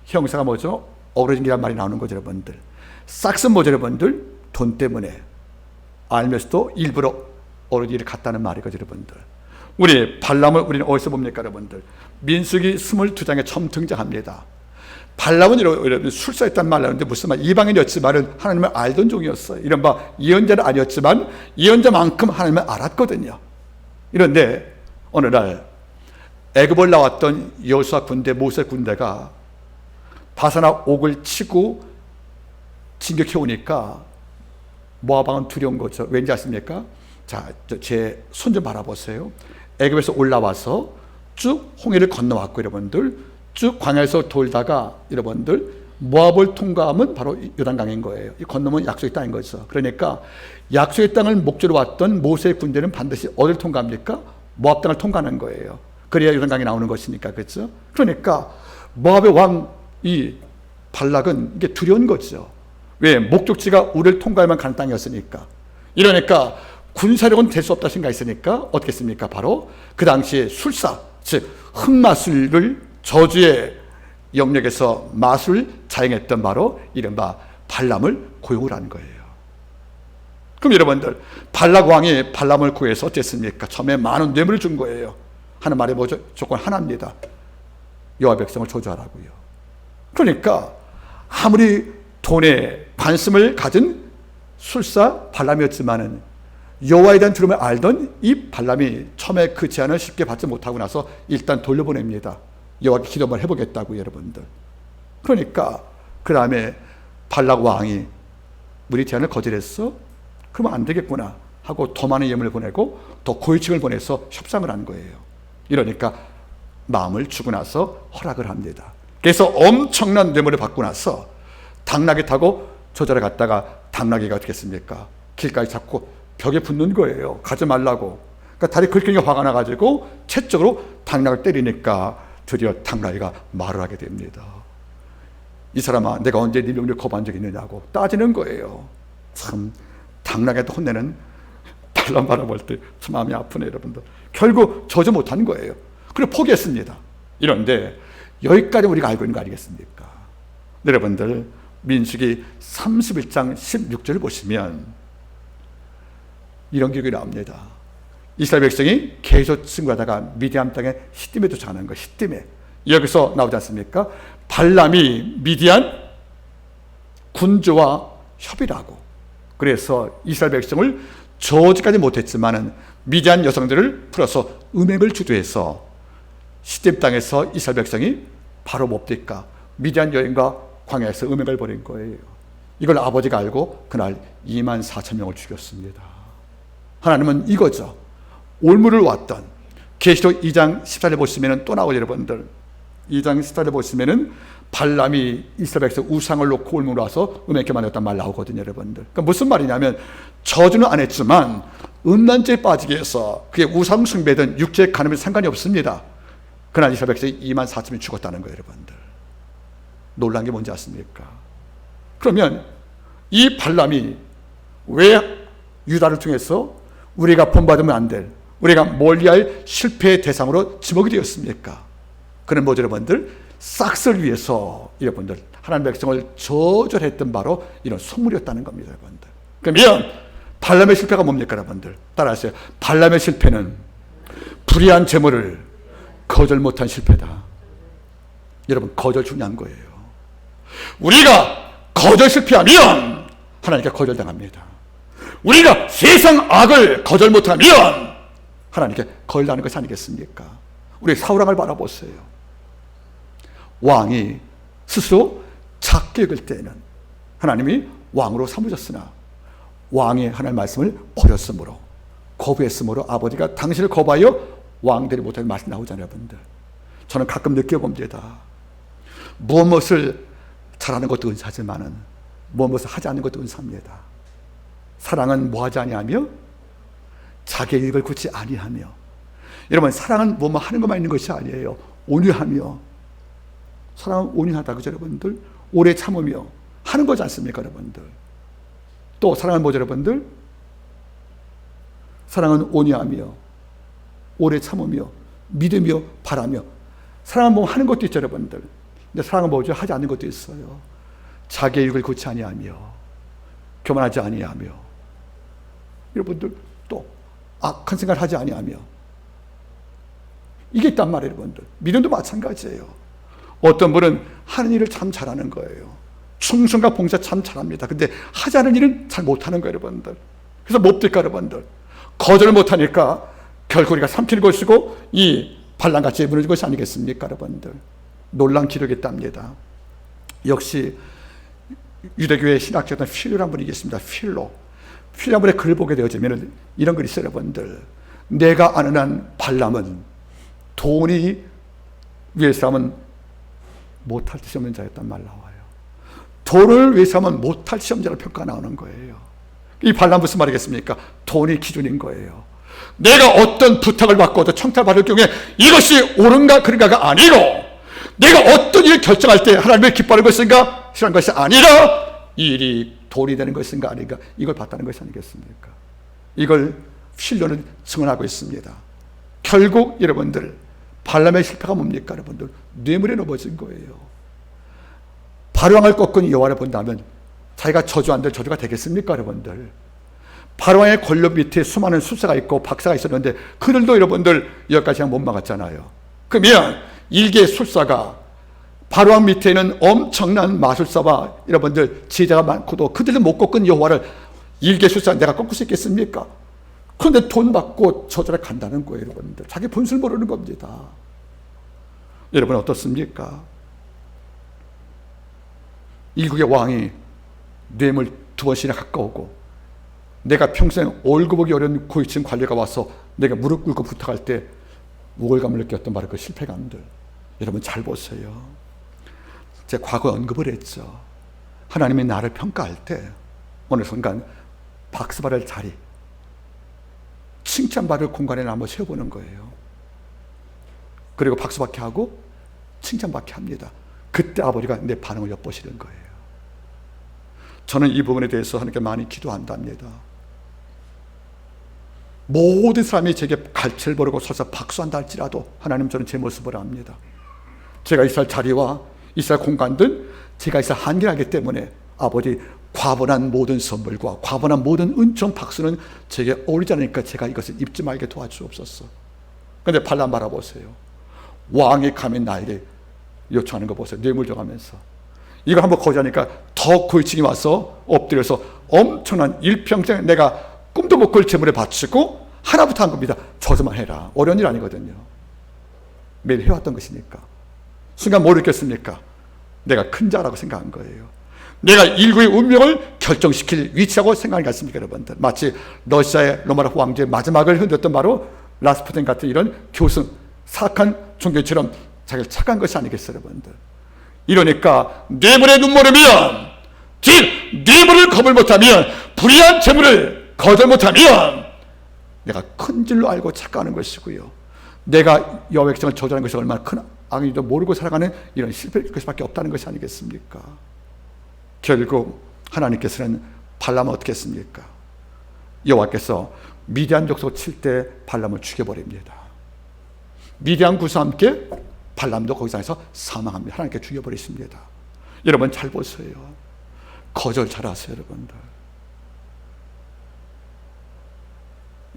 형사가 뭐죠? 어른이란 말이 나오는 거죠. 여러분들, 싹은 뭐죠 여러분들? 돈 때문에 알면서도 일부러 어른 길을 갔다는 말이거든요. 여러분들, 우리 발람을 우리는 어디서 봅니까 여러분들? 민수기 22장에 처음 등장합니다. 발람은 여러분 술사했단 말 나오는데 무슨 말? 이방인이었지만 하나님을 알던 종이었어요. 이른바 예언자는 아니었지만 예언자만큼 하나님을 알았거든요. 이런데 어느 날 애굽을 나왔던 여호수아 군대, 모세 군대가 바사나 옥을 치고 진격해 오니까 모압 왕은 두려운 거죠. 왠지 아십니까? 자, 제 손 좀 바라보세요. 애굽에서 올라와서 쭉 홍해를 건너왔고 여러분들, 쭉 광야에서 돌다가 여러분들 모압을 통과하면 바로 요단강인 거예요. 이 건너면 약속의 땅인 거죠. 그러니까 약속의 땅을 목적으로 왔던 모세의 군대는 반드시 어디를 통과합니까? 모압 땅을 통과하는 거예요. 그래야 요단강이 나오는 것이니까. 그렇죠? 그러니까 모압의 왕 이 발락은 이게 두려운 거죠. 왜? 목적지가 우리를 통과하면 가는 땅이었으니까. 이러니까 군사력은 될 수 없다 생각했으니까 어떻게 했습니까? 바로 그 당시에 술사, 즉 흑마술을 저주의 영역에서 마술 자행했던 바로 이른바 발람을 고용을 한 거예요. 그럼 여러분들, 발락 왕이 발람을 구해서 어땠습니까? 처음에 많은 뇌물을 준 거예요. 하는 말이 뭐죠? 조건 하나입니다. 여호와 백성을 저주하라고요. 그러니까 아무리 돈에 관심을 가진 술사 발람이었지만은 여호와에 대한 두려움을 알던 이 발람이 처음에 그 제안을 쉽게 받지 못하고 나서 일단 돌려보냅니다. 여호와께 기도 한번 해보겠다고 여러분들. 그러니까 그 다음에 발락 왕이 우리 제안을 거절했어? 그러면 안 되겠구나 하고 더 많은 예물을 보내고 더 고위층을 보내서 협상을 한 거예요. 이러니까 마음을 주고 나서 허락을 합니다. 그래서 엄청난 뇌물을 받고 나서 당나귀 타고 저절에 갔다가 당나귀가 어떻게 했습니까? 길가에 잡고 벽에 붙는 거예요. 가지 말라고. 그러니까 다리 긁히는 게 화가 나가지고 채적으로 당나귀를 때리니까 드디어 당나귀가 말을 하게 됩니다. 이 사람아, 내가 언제 네 명령을 거부한 적이 있느냐고 따지는 거예요. 참 당나귀한테 혼내는 발람 바라볼 때 참 마음이 아프네 여러분들. 결국 저주 못한 거예요. 그리고 포기했습니다. 이런데 여기까지 우리가 알고 있는 거 아니겠습니까? 여러분들 민수기 31장 16절을 보시면 이런 기록이 나옵니다. 이스라엘 백성이 계속 승거하다가 미디안 땅에 시딤에 도착하는 거. 시딤에 여기서 나오지 않습니까? 발람이 미디안 군주와 협의를 하고, 그래서 이스라엘 백성을 저지까지 못했지만은 미디안 여성들을 풀어서 음행을 주도해서 시딤 땅에서 이스라엘 백성이 바로 뭡니까? 미디안 여인과 광야에서 음행을 벌인 거예요. 이걸 아버지가 알고 그날 24,000명을 죽였습니다. 하나님은 이거죠. 올무를 왔던 계시록 2장 14절에 보시면 또 나오죠 여러분들. 2장 14절에 보시면은 발람이 이스라엘 백성 우상을 놓고 올무를 와서 음행케 만들었단 말 나오거든요 여러분들. 그러니까 무슨 말이냐면 저주는 안 했지만 음란죄에 빠지게 해서 그게 우상 숭배든 육체의 간음에 상관이 없습니다. 그날 이스라엘 백성이 24,000명이 죽었다는 거예요 여러분들. 놀란 게 뭔지 아십니까? 그러면 이 발람이 왜 유다를 통해서 우리가 본받으면 안 될, 우리가 멀리할 실패의 대상으로 지목이 되었습니까? 그는 뭐죠 여러분들? 싹스를 위해서 여러분들 하나님 백성을 저절했던 바로 이런 소물이었다는 겁니다 여러분들. 그러면 발람의 실패가 뭡니까 여러분들? 따라하세요. 발람의 실패는 불의한 재물을 거절 못한 실패다. 여러분 거절 중요한 거예요. 우리가 거절 실패하면 하나님께 거절당합니다. 우리가 세상 악을 거절 못하면 하나님께 거절하는 것이 아니겠습니까? 우리 사울왕을 바라보세요. 왕이 스스로 작게 여길 때는 하나님이 왕으로 삼으셨으나 왕이 하나님의 말씀을 버렸으므로, 거부했으므로 아버지가 당신을 거부하여 왕들이 못하는 말씀 나오잖아요 여러분들. 저는 가끔 느껴봅니다. 무엇을 잘하는 것도 은사지만은 무엇을 하지 않는 것도 은사입니다. 사랑은 뭐하지 아니하며 자기의 이익을 굳이 아니하며. 여러분 사랑은 뭐뭐 하는 것만 있는 것이 아니에요. 온유하며. 사랑은 온유하다 그죠 여러분들? 오래 참으며 하는 거지 않습니까 여러분들? 또 사랑은 뭐죠 여러분들? 사랑은 온유하며 오래 참으며 믿으며 바라며. 사랑은 뭐 하는 것도 있죠 여러분들. 근데 사랑은 뭐죠? 하지 않는 것도 있어요. 자기의 이익을 굳이 아니하며 교만하지 아니하며 여러분들 또 악한 생각을 하지 아니하며. 이게 있단 말이에요 여러분들. 믿음도 마찬가지예요. 어떤 분은 하는 일을 참 잘하는 거예요. 충성과 봉사 참 잘합니다. 근데 하지 않은 일은 잘 못하는 거예요 여러분들. 그래서 뭡니까 여러분들? 거절을 못하니까 결국 우리가 삼키는 것이고 이 반란같이 무너진 것이 아니겠습니까 여러분들. 놀란 기록이 있답니다. 역시 유대교의 신학자였던 필로라는 분이 계십니다. 필로라는 분의 글을 보게 되어지면 이런 글이 있어요 여러분들. 내가 아는 한 발람은 돈이 위해서 하면 못할 듯이 없는 자였단 말 나와요. 돈을 위해서 하면 못할 듯이 없는 자로 평가 나오는 거예요. 이 발람 무슨 말이겠습니까? 돈이 기준인 거예요. 내가 어떤 부탁을 받고도 청탁을 받을 경우에 이것이 옳은가 그런가가 아니고, 내가 어떤 일을 결정할 때 하나님을 기뻐하는 것인가 싫어하는 것이 아니라 이 일이 돈이 되는 것인가 아닌가, 이걸 봤다는 것이 아니겠습니까? 이걸 필로는 증언하고 있습니다. 결국 여러분들 발람의 실패가 뭡니까 여러분들? 뇌물에 넘어진 거예요. 바로왕을 꺾은 여호와를 본다면 자기가 저주한 들 저주가 되겠습니까 여러분들? 바로왕의 권력 밑에 수많은 수사가 있고 박사가 있었는데 그들도 여러분들 여기까지 못 막았잖아요. 그러면 일개 술사가 바로왕 밑에는 엄청난 마술사와 여러분들 제자가 많고도 그들은 못 꺾은 여호와를 일개 술사 내가 꺾을 수 있겠습니까? 그런데 돈 받고 저절에 간다는 거예요 여러분들. 자기 본술 모르는 겁니다. 여러분 어떻습니까? 일국의 왕이 뇌물 2번씩이나 가까우고 내가 평생 얼굴 보기 어려운 고위층 관리가 와서 내가 무릎 꿇고 부탁할 때 우월감을 느꼈던 바로 그 실패감들. 여러분 잘 보세요. 제가 과거에 언급을 했죠. 하나님이 나를 평가할 때 어느 순간 박수 받을 자리, 칭찬받을 공간에 한번 세워보는 거예요. 그리고 박수받게 하고 칭찬받게 합니다. 그때 아버지가 내 반응을 엿보시는 거예요. 저는 이 부분에 대해서 하나님께 많이 기도한답니다. 모든 사람이 제게 갈채를 버리고 서서 박수한다 할지라도 하나님, 저는 제 모습을 압니다. 제가 있을 자리와 있을 공간들, 제가 있을 한계를 알기 때문에 아버지, 과분한 모든 선물과 과분한 모든 은총 박수는 제게 어울리지 않으니까 제가 이것을 입지 말게 도와주옵소서. 그런데 발람 바라보세요. 왕의 감히 나에게 요청하는 거 보세요. 뇌물 줘가면서 이거 한번 거절하니까 더 고위층이 와서 엎드려서 엄청난 일평생 내가 꿈도 못 꿀 재물에 바치고 하나부터 한 겁니다. 저주만 해라. 어려운 일 아니거든요. 매일 해왔던 것이니까. 순간 뭘 느꼈습니까? 내가 큰 자라고 생각한 거예요. 내가 인류의 운명을 결정시킬 위치라고 생각하지 않습니까, 여러분들? 마치 러시아의 로마노프 왕조의 마지막을 흔들었던 바로 라스푸틴 같은 이런 교승, 사악한 종교처럼 자기를 착한 것이 아니겠어요, 여러분들? 이러니까 뇌물에 눈물이면, 즉 뇌물을 거절 못하면, 불의한 재물을 거절 못하면 내가 큰 줄로 알고 착각하는 것이고요, 내가 여호와의 백성을 저주하는 것이 얼마나 큰 악인지도 모르고 살아가는 이런 실패일 것밖에 없다는 것이 아니겠습니까? 결국 하나님께서는 발람을 어떻게 했습니까? 여호와께서 미디안 족속 칠 때 발람을 죽여버립니다. 미디안 구사와 함께 발람도 거기서 사망합니다. 하나님께 죽여버리십니다. 여러분 잘 보세요. 거절 잘하세요, 여러분들.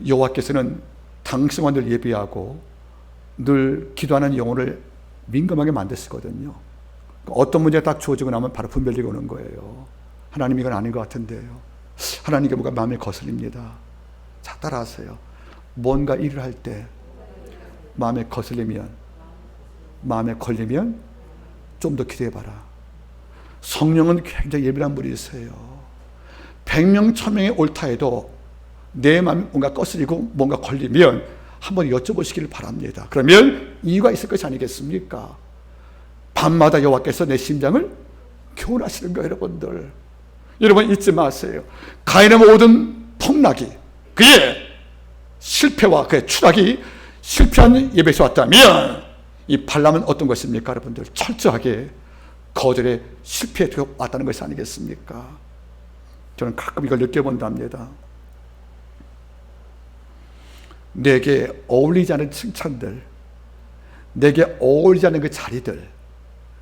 여호와께서는 당신과 늘 예비하고 늘 기도하는 영혼을 민감하게 만드시거든요. 어떤 문제가 딱 주어지고 나면 바로 분별력이 오는 거예요. 하나님, 이건 아닌 것 같은데요. 하나님께 뭔가 마음에 거슬립니다. 자, 따라하세요. 뭔가 일을 할 때 마음에 거슬리면, 마음에 걸리면 좀 더 기도해봐라. 성령은 굉장히 예민한 분이세요. 100명 1000명이 옳다 해도 내 마음이 뭔가 거슬리고 뭔가 걸리면 한번 여쭤보시기를 바랍니다. 그러면 이유가 있을 것이 아니겠습니까? 밤마다 여호와께서 내 심장을 교훈하시는 거예요, 여러분들. 여러분 잊지 마세요. 가인의 모든 폭락이, 그의 실패와 그의 추락이 실패한 예배에서 왔다면 이 발람은 어떤 것입니까, 여러분들? 철저하게 거절의 실패에 왔다는 것이 아니겠습니까? 저는 가끔 이걸 느껴본답니다. 내게 어울리지 않은 칭찬들, 내게 어울리지 않는 그 자리들,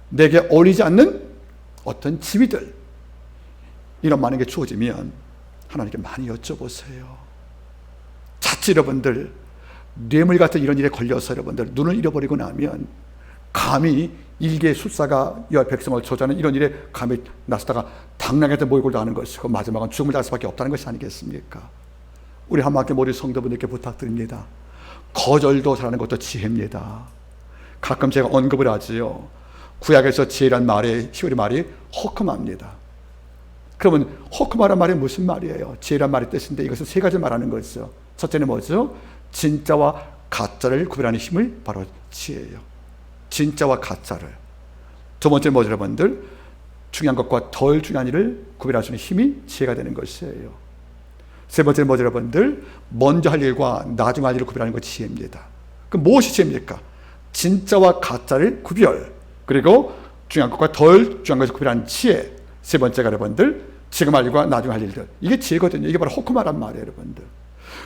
내게 어울리지 않는 어떤 지위들, 이런 많은 게 주어지면 하나님께 많이 여쭤보세요. 자칫 여러분들 뇌물 같은 이런 일에 걸려서 여러분들 눈을 잃어버리고 나면 감히 일개 술사가 여호와의 백성을 저주하는 이런 일에 감히 나서다가 당나귀한테 모욕을 당하는 것이고 마지막은 죽음을 당할 수밖에 없다는 것이 아니겠습니까? 우리 한마음교회 모든 성도분들께 부탁드립니다. 거절도 잘하는 것도 지혜입니다. 가끔 제가 언급을 하지요. 구약에서 지혜란 말의 히브리 말이 호크마입니다. 그러면 호크마란 말이 무슨 말이에요? 지혜란 말의 뜻인데 이것은 세 가지 말하는 거죠. 첫째는 뭐죠? 진짜와 가짜를 구별하는 힘을 바로 지혜예요. 진짜와 가짜를. 두 번째는 뭐죠, 여러분들? 중요한 것과 덜 중요한 일을 구별할 수 있는 힘이 지혜가 되는 것이에요. 세 번째는 뭐죠, 여러분들? 먼저 할 일과 나중에 할 일을 구별하는 것이 지혜입니다. 그럼 무엇이 지혜입니까? 진짜와 가짜를 구별, 그리고 중요한 것과 덜 중요한 것을 구별하는 지혜. 세 번째가 여러분들 지금 할 일과 나중에 할 일들, 이게 지혜거든요. 이게 바로 호크마란 말이에요, 여러분들.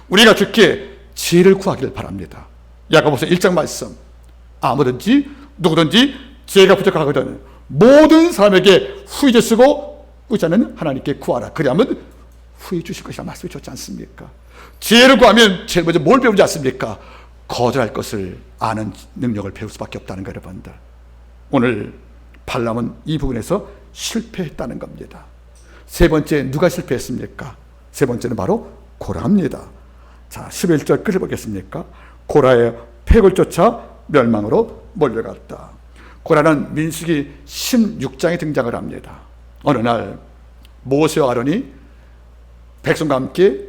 우리가 주께 지혜를 구하기를 바랍니다. 야고보서 1장 말씀, 아무든지 누구든지 지혜가 부족하거든 모든 사람에게 후의를 쓰고 의자는 하나님께 구하라. 그리하면 후회 주실 것이라 말씀이 좋지 않습니까? 지혜를 구하면 제일 먼저 뭘 배우지 않습니까? 거절할 것을 아는 능력을 배울 수밖에 없다는 거예요, 여러분들. 오늘 발람은 이 부분에서 실패했다는 겁니다. 세 번째, 누가 실패했습니까? 세 번째는 바로 고라입니다. 자, 11절 끝을 보겠습니까? 고라의 폐역을 쫓아 멸망으로 몰려갔다. 고라는 민수기 16장에 등장을 합니다. 어느 날 모세와 아론이 백성과 함께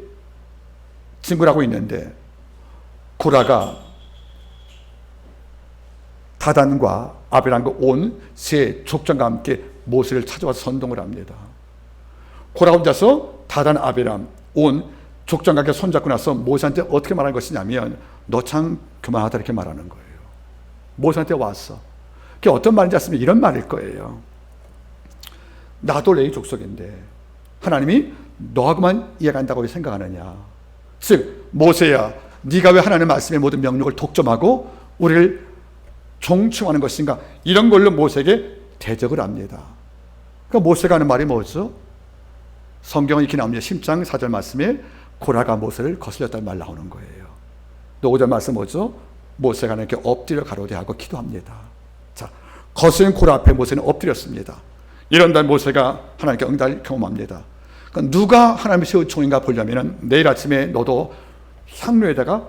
진군하고 있는데 고라가 다단과 아비람과 온 세 족장과 함께 모세를 찾아와서 선동을 합니다. 고라 혼자서 다단, 아비람, 온 족장과 손잡고 나서 모세한테 어떻게 말한 것이냐면 너 참 그만하다 이렇게 말하는 거예요. 모세한테 왔어. 그게 어떤 말인지 아시면 이런 말일 거예요. 나도 레위 족속인데 하나님이 너하고만 이해간다고 생각하느냐. 즉 모세야, 네가 왜 하나님의 말씀의 모든 명령을 독점하고 우리를 종충하는 것인가. 이런 걸로 모세에게 대적을 합니다. 그러니까 모세가 하는 말이 뭐죠? 성경은 이렇게 나옵니다. 10장 4절 말씀에 고라가 모세를 거슬렸다는 말 나오는 거예요. 또 5절 말씀 뭐죠? 모세가 이렇게 엎드려 가로대하고 기도합니다. 자, 거슬린 고라 앞에 모세는 엎드렸습니다. 이런다 모세가 하나님께 응답을 경험합니다. 그러니까 누가 하나님의 세운 종인가 보려면 내일 아침에 너도 향로에다가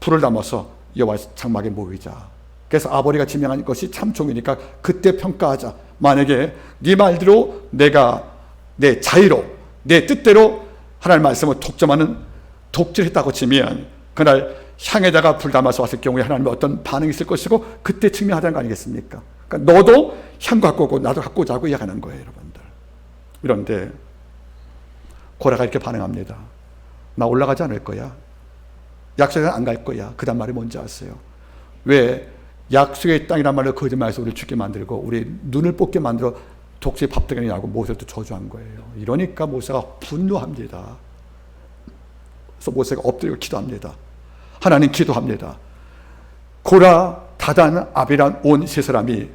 불을 담아서 여호와 장막에 모이자. 그래서 아버지가 지명한 것이 참 종이니까 그때 평가하자. 만약에 네 말대로 내가 내 자유로 내 뜻대로 하나님의 말씀을 독점하는 독질했다고 치면 그날 향에다가 불 담아서 왔을 경우에 하나님의 어떤 반응이 있을 것이고 그때 증명하자는 거 아니겠습니까? 그러니까 너도 향 갖고 오고 나도 갖고 오자고 이야기하는 거예요, 여러분들. 그런데 고라가 이렇게 반응합니다. 나 올라가지 않을 거야. 약속에 안 갈 거야. 그 다음 말이 뭔지 아세요? 왜 약속의 땅이란 말로 거짓말해서 우리를 죽게 만들고 우리 눈을 뽑게 만들어 독수리 밥덩이라고 모세도 저주한 거예요. 이러니까 모세가 분노합니다. 그래서 모세가 엎드리고 기도합니다. 하나님 기도합니다. 고라, 다단, 아비란 온 세 사람이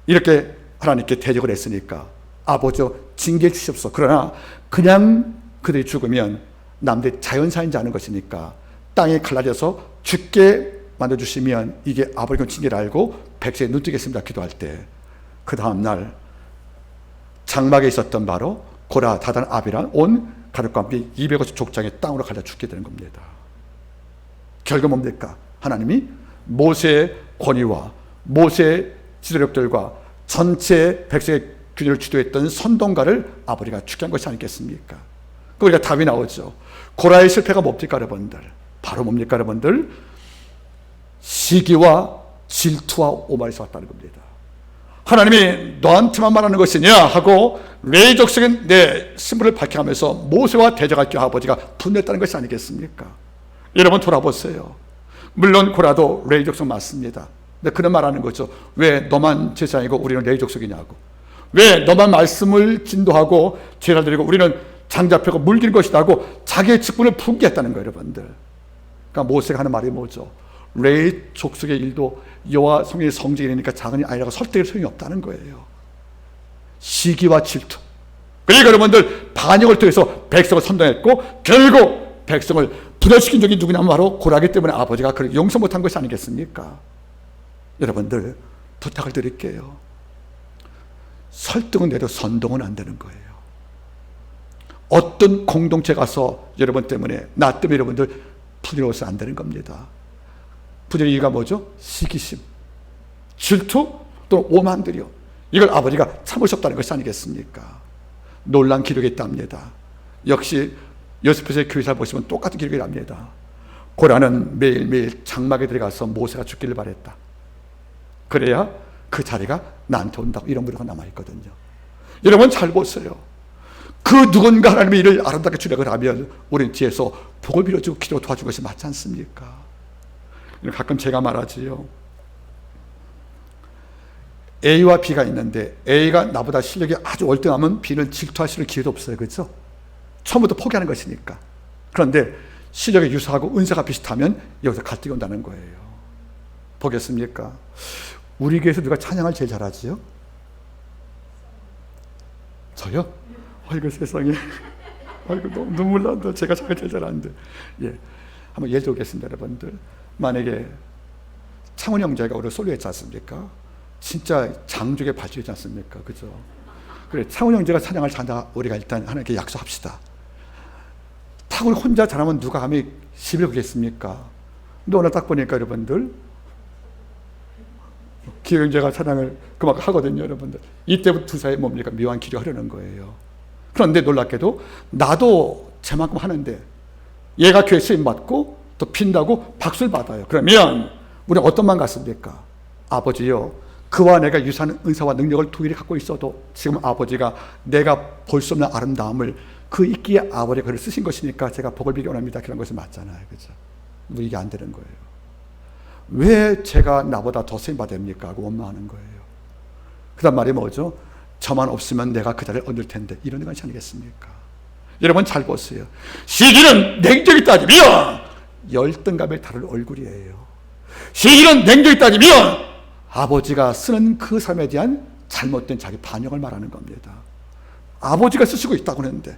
이렇게 하나님께 대적을 했으니까 아버지 징계해 주시옵소서. 그러나 그냥 그들이 죽으면 남들이 자연사인지 아는 것이니까 땅에 갈라져서 죽게 만들어주시면 이게 아버지의 징계를 알고 백성이 눈뜨겠습니다. 기도할 때 그 다음날 장막에 있었던 바로 고라, 다단, 아비란 온 가족과 함께 250 족장의 땅으로 갈라 죽게 되는 겁니다. 결과 뭡니까? 하나님이 모세의 권위와 모세의 지도력들과 전체 백성의 균형을 주도했던 선동가를 아버지가 죽게 한 것이 아니겠습니까? 그러니까 답이 나오죠. 고라의 실패가 뭡니까 여러분들? 바로 뭡니까 여러분들? 시기와 질투와 오만에서 왔다는 겁니다. 하나님이 너한테만 말하는 것이냐 하고 레위 족속인 내 신분을 밝혀가면서 모세와 대적할 경우 아버지가 분노했다는 것이 아니겠습니까? 여러분 돌아보세요. 물론 고라도 레위 족속 맞습니다. 근데 그런 말하는 거죠. 왜 너만 제사장이고 우리는 레위 족속이냐고. 왜 너만 말씀을 진도하고 제사를 드리고 우리는 장잡혀고 물길 것이다 고 자기의 직분을 분개했다는 거예요, 여러분들. 그러니까 모세가 하는 말이 뭐죠? 레위 족속의 일도 여호와 성의 성직이니까 작은 일 아니라고 설득할 소용이 없다는 거예요. 시기와 질투. 그러니까 여러분들 반역을 통해서 백성을 선동했고 결국 백성을 분열시킨 적이 누구냐면 바로 고라기 때문에 아버지가 그를 용서 못한 것이 아니겠습니까? 여러분들 부탁을 드릴게요. 설득은 돼도 선동은 안 되는 거예요. 어떤 공동체 가서 여러분 때문에 나 때문에 여러분들 분열해서 안 되는 겁니다. 분열의 이유가 뭐죠? 시기심, 질투, 또 오만들이요. 이걸 아버지가 참을 수 없다는 것이 아니겠습니까? 놀란 기록이 있답니다. 역시 요셉의 교회사 보시면 똑같은 기록이 납니다. 고라는 매일매일 장막에 들어가서 모세가 죽기를 바랬다. 그래야 그 자리가 나한테 온다고 이런 기록가 남아있거든요. 여러분 잘 보세요. 그 누군가 하나님의 일을 아름답게 주력을 하면 우리는 뒤에서 복을 빌어주고 기도 도와준 것이 맞지 않습니까? 가끔 제가 말하지요. A와 B가 있는데 A가 나보다 실력이 아주 월등하면 B는 질투할 수 있는 기회도 없어요. 그렇죠? 처음부터 포기하는 것이니까. 그런데 실력이 유사하고 은사가 비슷하면 여기서 갈등이 온다는 거예요. 보겠습니까? 우리 교회에서 누가 찬양을 제일 잘하지요? 저요? 아이고 세상에. 아이고 너무 눈물 난다. 제가 제일 잘하는데. 예, 한번 예를 들겠습니다, 여러분들. 만약에 창훈 형제가 우리 솔로했지 않습니까? 진짜 장족의 발주였지 않습니까? 그죠? 그래, 창훈 형제가 찬양을 잘한다. 우리가 일단 하나님께 약속합시다. 탁을 혼자 잘하면 누가 감히 시비를 걸겠습니까? 근데 오늘 딱 보니까 여러분들 기호 형제가 찬양을 그만큼 하거든요, 여러분들. 이때부터 두 사이에 뭡니까? 묘한 길이 흐르는 거예요. 그런데 놀랍게도 나도 제만큼 하는데 얘가 교회 쓰임 받고 또 핀다고 박수를 받아요. 그러면 우리는 어떤 마음 같습니까? 아버지요, 그와 내가 유사한 은사와 능력을 동일히 갖고 있어도 지금 아버지가 내가 볼 수 없는 아름다움을 그 있기에 아버지가 그를 쓰신 것이니까 제가 복을 빌기 원합니다. 그런 것이 맞잖아요. 그죠? 뭐 이게 안 되는 거예요. 왜 제가 나보다 더 쓰임받아야 됩니까? 하고 원망하는 거예요. 그 다음 말이 뭐죠? 저만 없으면 내가 그 자리를 얻을 텐데, 이런 것이 아니겠습니까? 여러분 잘 보세요. 시기는 냉정히 따지면 열등감에 다를 얼굴이에요. 시기는 냉정히 따지면 아버지가 쓰는 그 삶에 대한 잘못된 자기 반영을 말하는 겁니다. 아버지가 쓰시고 있다고 하는데,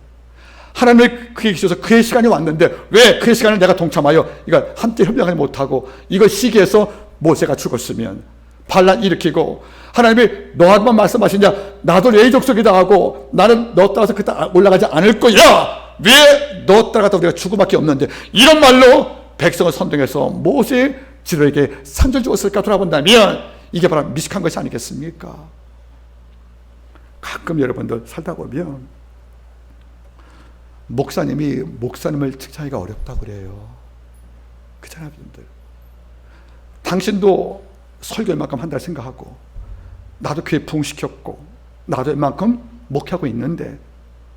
하나님의 그에 계셔서 그의 시간이 왔는데 왜 그의 시간을 내가 동참하여 이거 함께 협력을 못하고 이거 시기에서 모세가 죽었으면 반란 일으키고, 하나님이 너하고만 말씀하시냐, 나도 내 족속이다 하고 나는 너 따라서 그때 올라가지 않을 거야, 왜 너 따라가다 우리가 죽음밖에 없는데, 이런 말로 백성을 선동해서 모세의 지도에게 산절 주었을까 돌아본다면 이게 바로 미식한 것이 아니겠습니까? 가끔 여러분들 살다 보면 목사님이 목사님을 칭찬하기가 어렵다고 그래요. 그렇잖아요, 여러분들. 당신도 설교 얼만큼 한다 생각하고, 나도 교회 부흥시켰고, 나도 얼만큼 목회하고 있는데,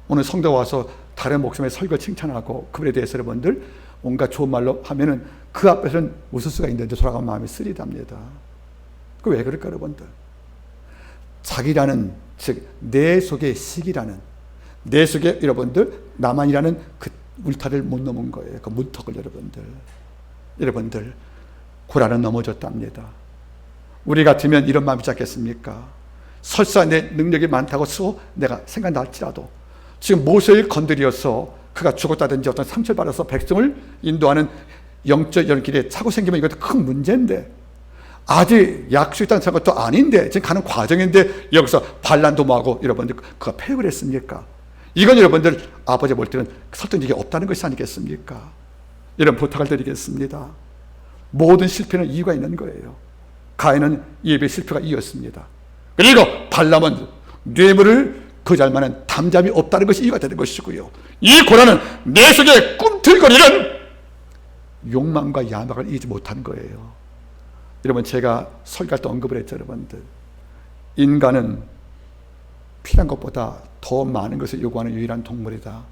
오늘 성도 와서 다른 목사님의 설교 칭찬하고 그분에 대해서 여러분들 뭔가 좋은 말로 하면은 그 앞에서는 웃을 수가 있는데 돌아가면 마음이 쓰리답니다. 그 왜 그럴까, 여러분들? 자기라는, 즉 내 속의 시기라는, 내 속에 여러분들 나만이라는 그 울타리를 못 넘은 거예요. 그 문턱을 여러분들 고라는 넘어졌답니다. 우리 같으면 이런 마음이 있지 않겠습니까? 설사 내 능력이 많다고 내가 생각날지라도 지금 모세를 건드려서 그가 죽었다든지 어떤 상처를 받아서 백성을 인도하는 영적 연길에 차고 생기면 이것도 큰 문제인데, 아직 약속이 있다는 것도 아닌데 지금 가는 과정인데 여기서 반란도 뭐하고 여러분들 그가 패역을 했습니까? 이건 여러분들 아버지 볼 때는 설득력이 없다는 것이 아니겠습니까? 여러분 부탁을 드리겠습니다. 모든 실패는 이유가 있는 거예요. 가인은 예배 실패가 이었습니다. 그리고 발람은 뇌물을 거절할 만한 담잠이 없다는 것이 이유가 되는 것이고요. 이 고라는 내 속에 꿈틀거리는 욕망과 야망을 이기지 못한 거예요. 여러분 제가 설교할 때 언급을 했죠. 여러분들 인간은 필요한 것보다 더 많은 것을 요구하는 유일한 동물이다.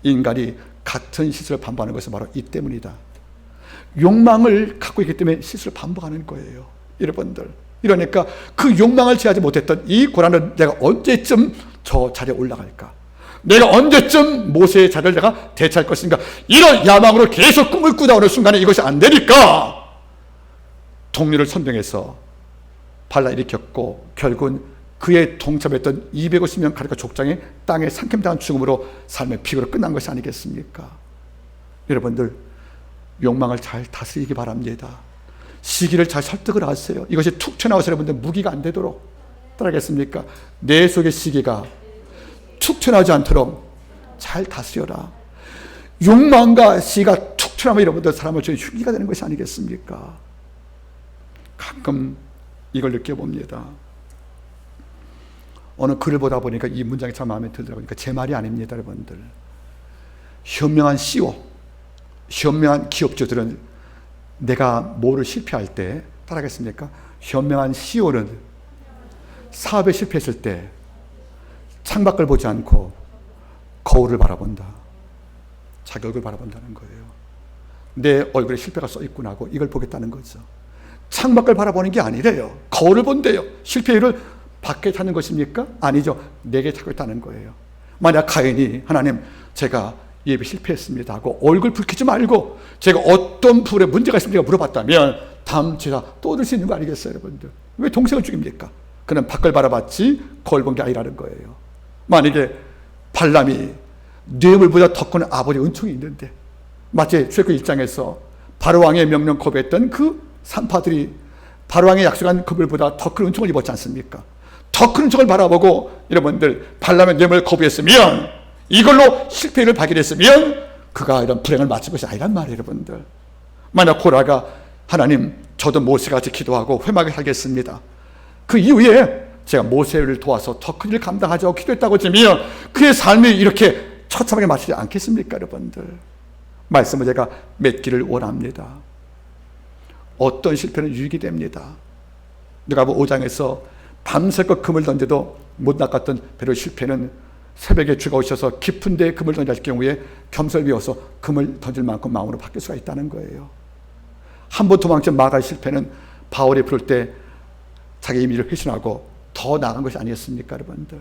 인간이 같은 실수를 반복하는 것은 바로 이 때문이다. 욕망을 갖고 있기 때문에 실수를 반복하는 거예요. 여러분들 이러니까 그 욕망을 제하지 못했던 이 고라는 내가 언제쯤 저 자리에 올라갈까, 내가 언제쯤 모세의 자리를 내가 대체할 것인가, 이런 야망으로 계속 꿈을 꾸다 오는 순간에 이것이 안 되니까 동료를 선동해서 반란 일으켰고, 결국은 그의 동참했던 250명 가리가 족장이 땅에 삼킴당한 죽음으로 삶의 피고로 끝난 것이 아니겠습니까? 여러분들 욕망을 잘 다스리기 바랍니다. 시기를 잘 설득을 하세요. 이것이 툭 튀어나와서 여러분들 무기가 안 되도록 따라하겠습니까? 내 속의 시기가 툭 튀어나오지 않도록 잘 다스려라. 욕망과 시기가 툭 튀어나오면 여러분들 사람을 저희 흉기가 되는 것이 아니겠습니까? 가끔 이걸 느껴봅니다. 어느 글을 보다 보니까 이 문장이 참 마음에 들더라고요. 그러니까 제 말이 아닙니다, 여러분들. 현명한 CEO, 현명한 기업주들은 내가 뭐를 실패할 때, 따라하겠습니까? 현명한 CEO는 사업에 실패했을 때 창밖을 보지 않고 거울을 바라본다. 자기 얼굴을 바라본다는 거예요. 내 얼굴에 실패가 써있구나 하고 이걸 보겠다는 거죠. 창밖을 바라보는 게 아니래요. 거울을 본대요. 실패율을 밖에 찾는 것입니까? 아니죠. 내게 찾고 있다는 거예요. 만약 가인이 하나님 제가 예배 실패했습니다 하고 얼굴 붉히지 말고 제가 어떤 부분에 문제가 있습니까 물어봤다면 다음 제가 또 얻을 수 있는 거 아니겠어요, 여러분들? 왜 동생을 죽입니까? 그는 밖을 바라봤지 거울 본 게 아니라는 거예요. 만약에 발람이 뇌물보다 더 큰 아버지 은총이 있는데, 마치 출애굽기 1장에서 바로왕의 명령 거부했던 그 산파들이 바로왕의 약속한 그물보다 더 큰 은총을 입었지 않습니까? 더 큰 은총을 바라보고 여러분들 발람의 뇌물을 거부했으면, 이걸로 실패를 발견했으면 그가 이런 불행을 맞을 것이 아니란 말이에요, 여러분들. 만약 고라가 하나님 저도 모세같이 기도하고 회막에 살겠습니다, 그 이후에 제가 모세를 도와서 더 큰 일을 감당하자고 기도했다고 하면 그의 삶이 이렇게 처참하게 마치지 않겠습니까, 여러분들? 말씀을 제가 맺기를 원합니다. 어떤 실패는 유익이 됩니다. 누가복음 5장에서 밤새껏 금을 던져도 못 낚았던 베드로의 실패는 새벽에 주가 오셔서 깊은 데 금을 던질 경우에 겸손을 비워서 금을 던질 만큼 마음으로 바뀔 수가 있다는 거예요. 한 번 도망친 마가의 실패는 바울이 부를 때 자기 임의를 회신하고 더 나아간 것이 아니었습니까, 여러분들?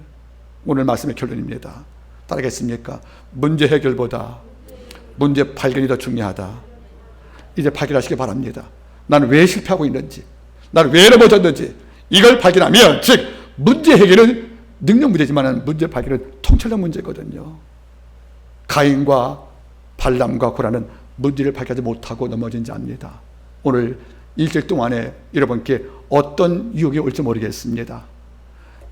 오늘 말씀의 결론입니다. 따르겠습니까? 문제 해결보다 문제 발견이 더 중요하다. 이제 발견하시기 바랍니다. 나는 왜 실패하고 있는지, 나는 왜 넘어졌는지 이걸 발견하면, 즉 문제 해결은 능력 문제지만 문제 발견은 통찰력 문제거든요. 가인과 발람과 고라는 문제를 발견하지 못하고 넘어진 자입니다. 오늘 일주일 동안에 여러분께 어떤 유혹이 올지 모르겠습니다.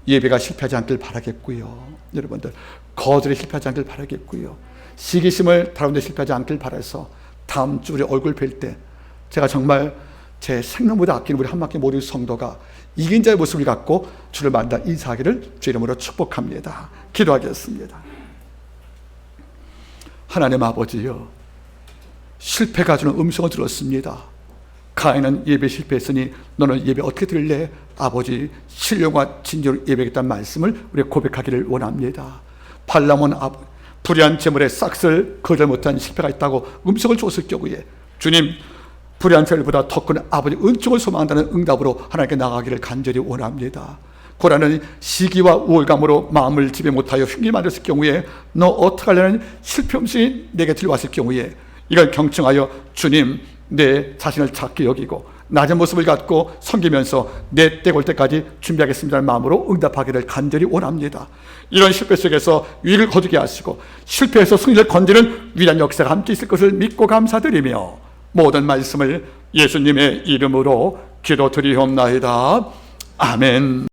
예배가 실패하지 않길 바라겠고요. 여러분들 거절이 실패하지 않길 바라겠고요. 시기심을 다루는 데 실패하지 않길 바라서 다음 주 우리 얼굴 뵐 때 제가 정말 제 생명보다 아끼는 우리 한마키 모든 성도가 이긴 자의 모습을 갖고 주를 만나 인사하기를 주 이름으로 축복합니다. 기도하겠습니다. 하나님 아버지요, 실패가 주는 음성을 들었습니다. 가인은 예배 실패했으니 너는 예배 어떻게 드릴래? 아버지, 신령과 진정으로 예배하겠다는 말씀을 우리 고백하기를 원합니다. 발람은 불의한 재물에 싹을 거절 못한 실패가 있다고 음성을 줬을 경우에 주님, 불의한 재물보다 더 큰 아버지 은총을 소망한다는 응답으로 하나님께 나가기를 간절히 원합니다. 고라는 시기와 우월감으로 마음을 지배 못하여 흉기 만들었을 경우에 너 어떻게 하려는 실패 음성이 내게 들려왔을 경우에 이걸 경청하여 주님, 내 자신을 작게 여기고 낮은 모습을 갖고 섬기면서 내 때 올 때까지 준비하겠습니다는 마음으로 응답하기를 간절히 원합니다. 이런 실패 속에서 위를 거두게 하시고 실패에서 승리를 건지는 위대한 역사가 함께 있을 것을 믿고 감사드리며 모든 말씀을 예수님의 이름으로 기도드리옵나이다. 아멘.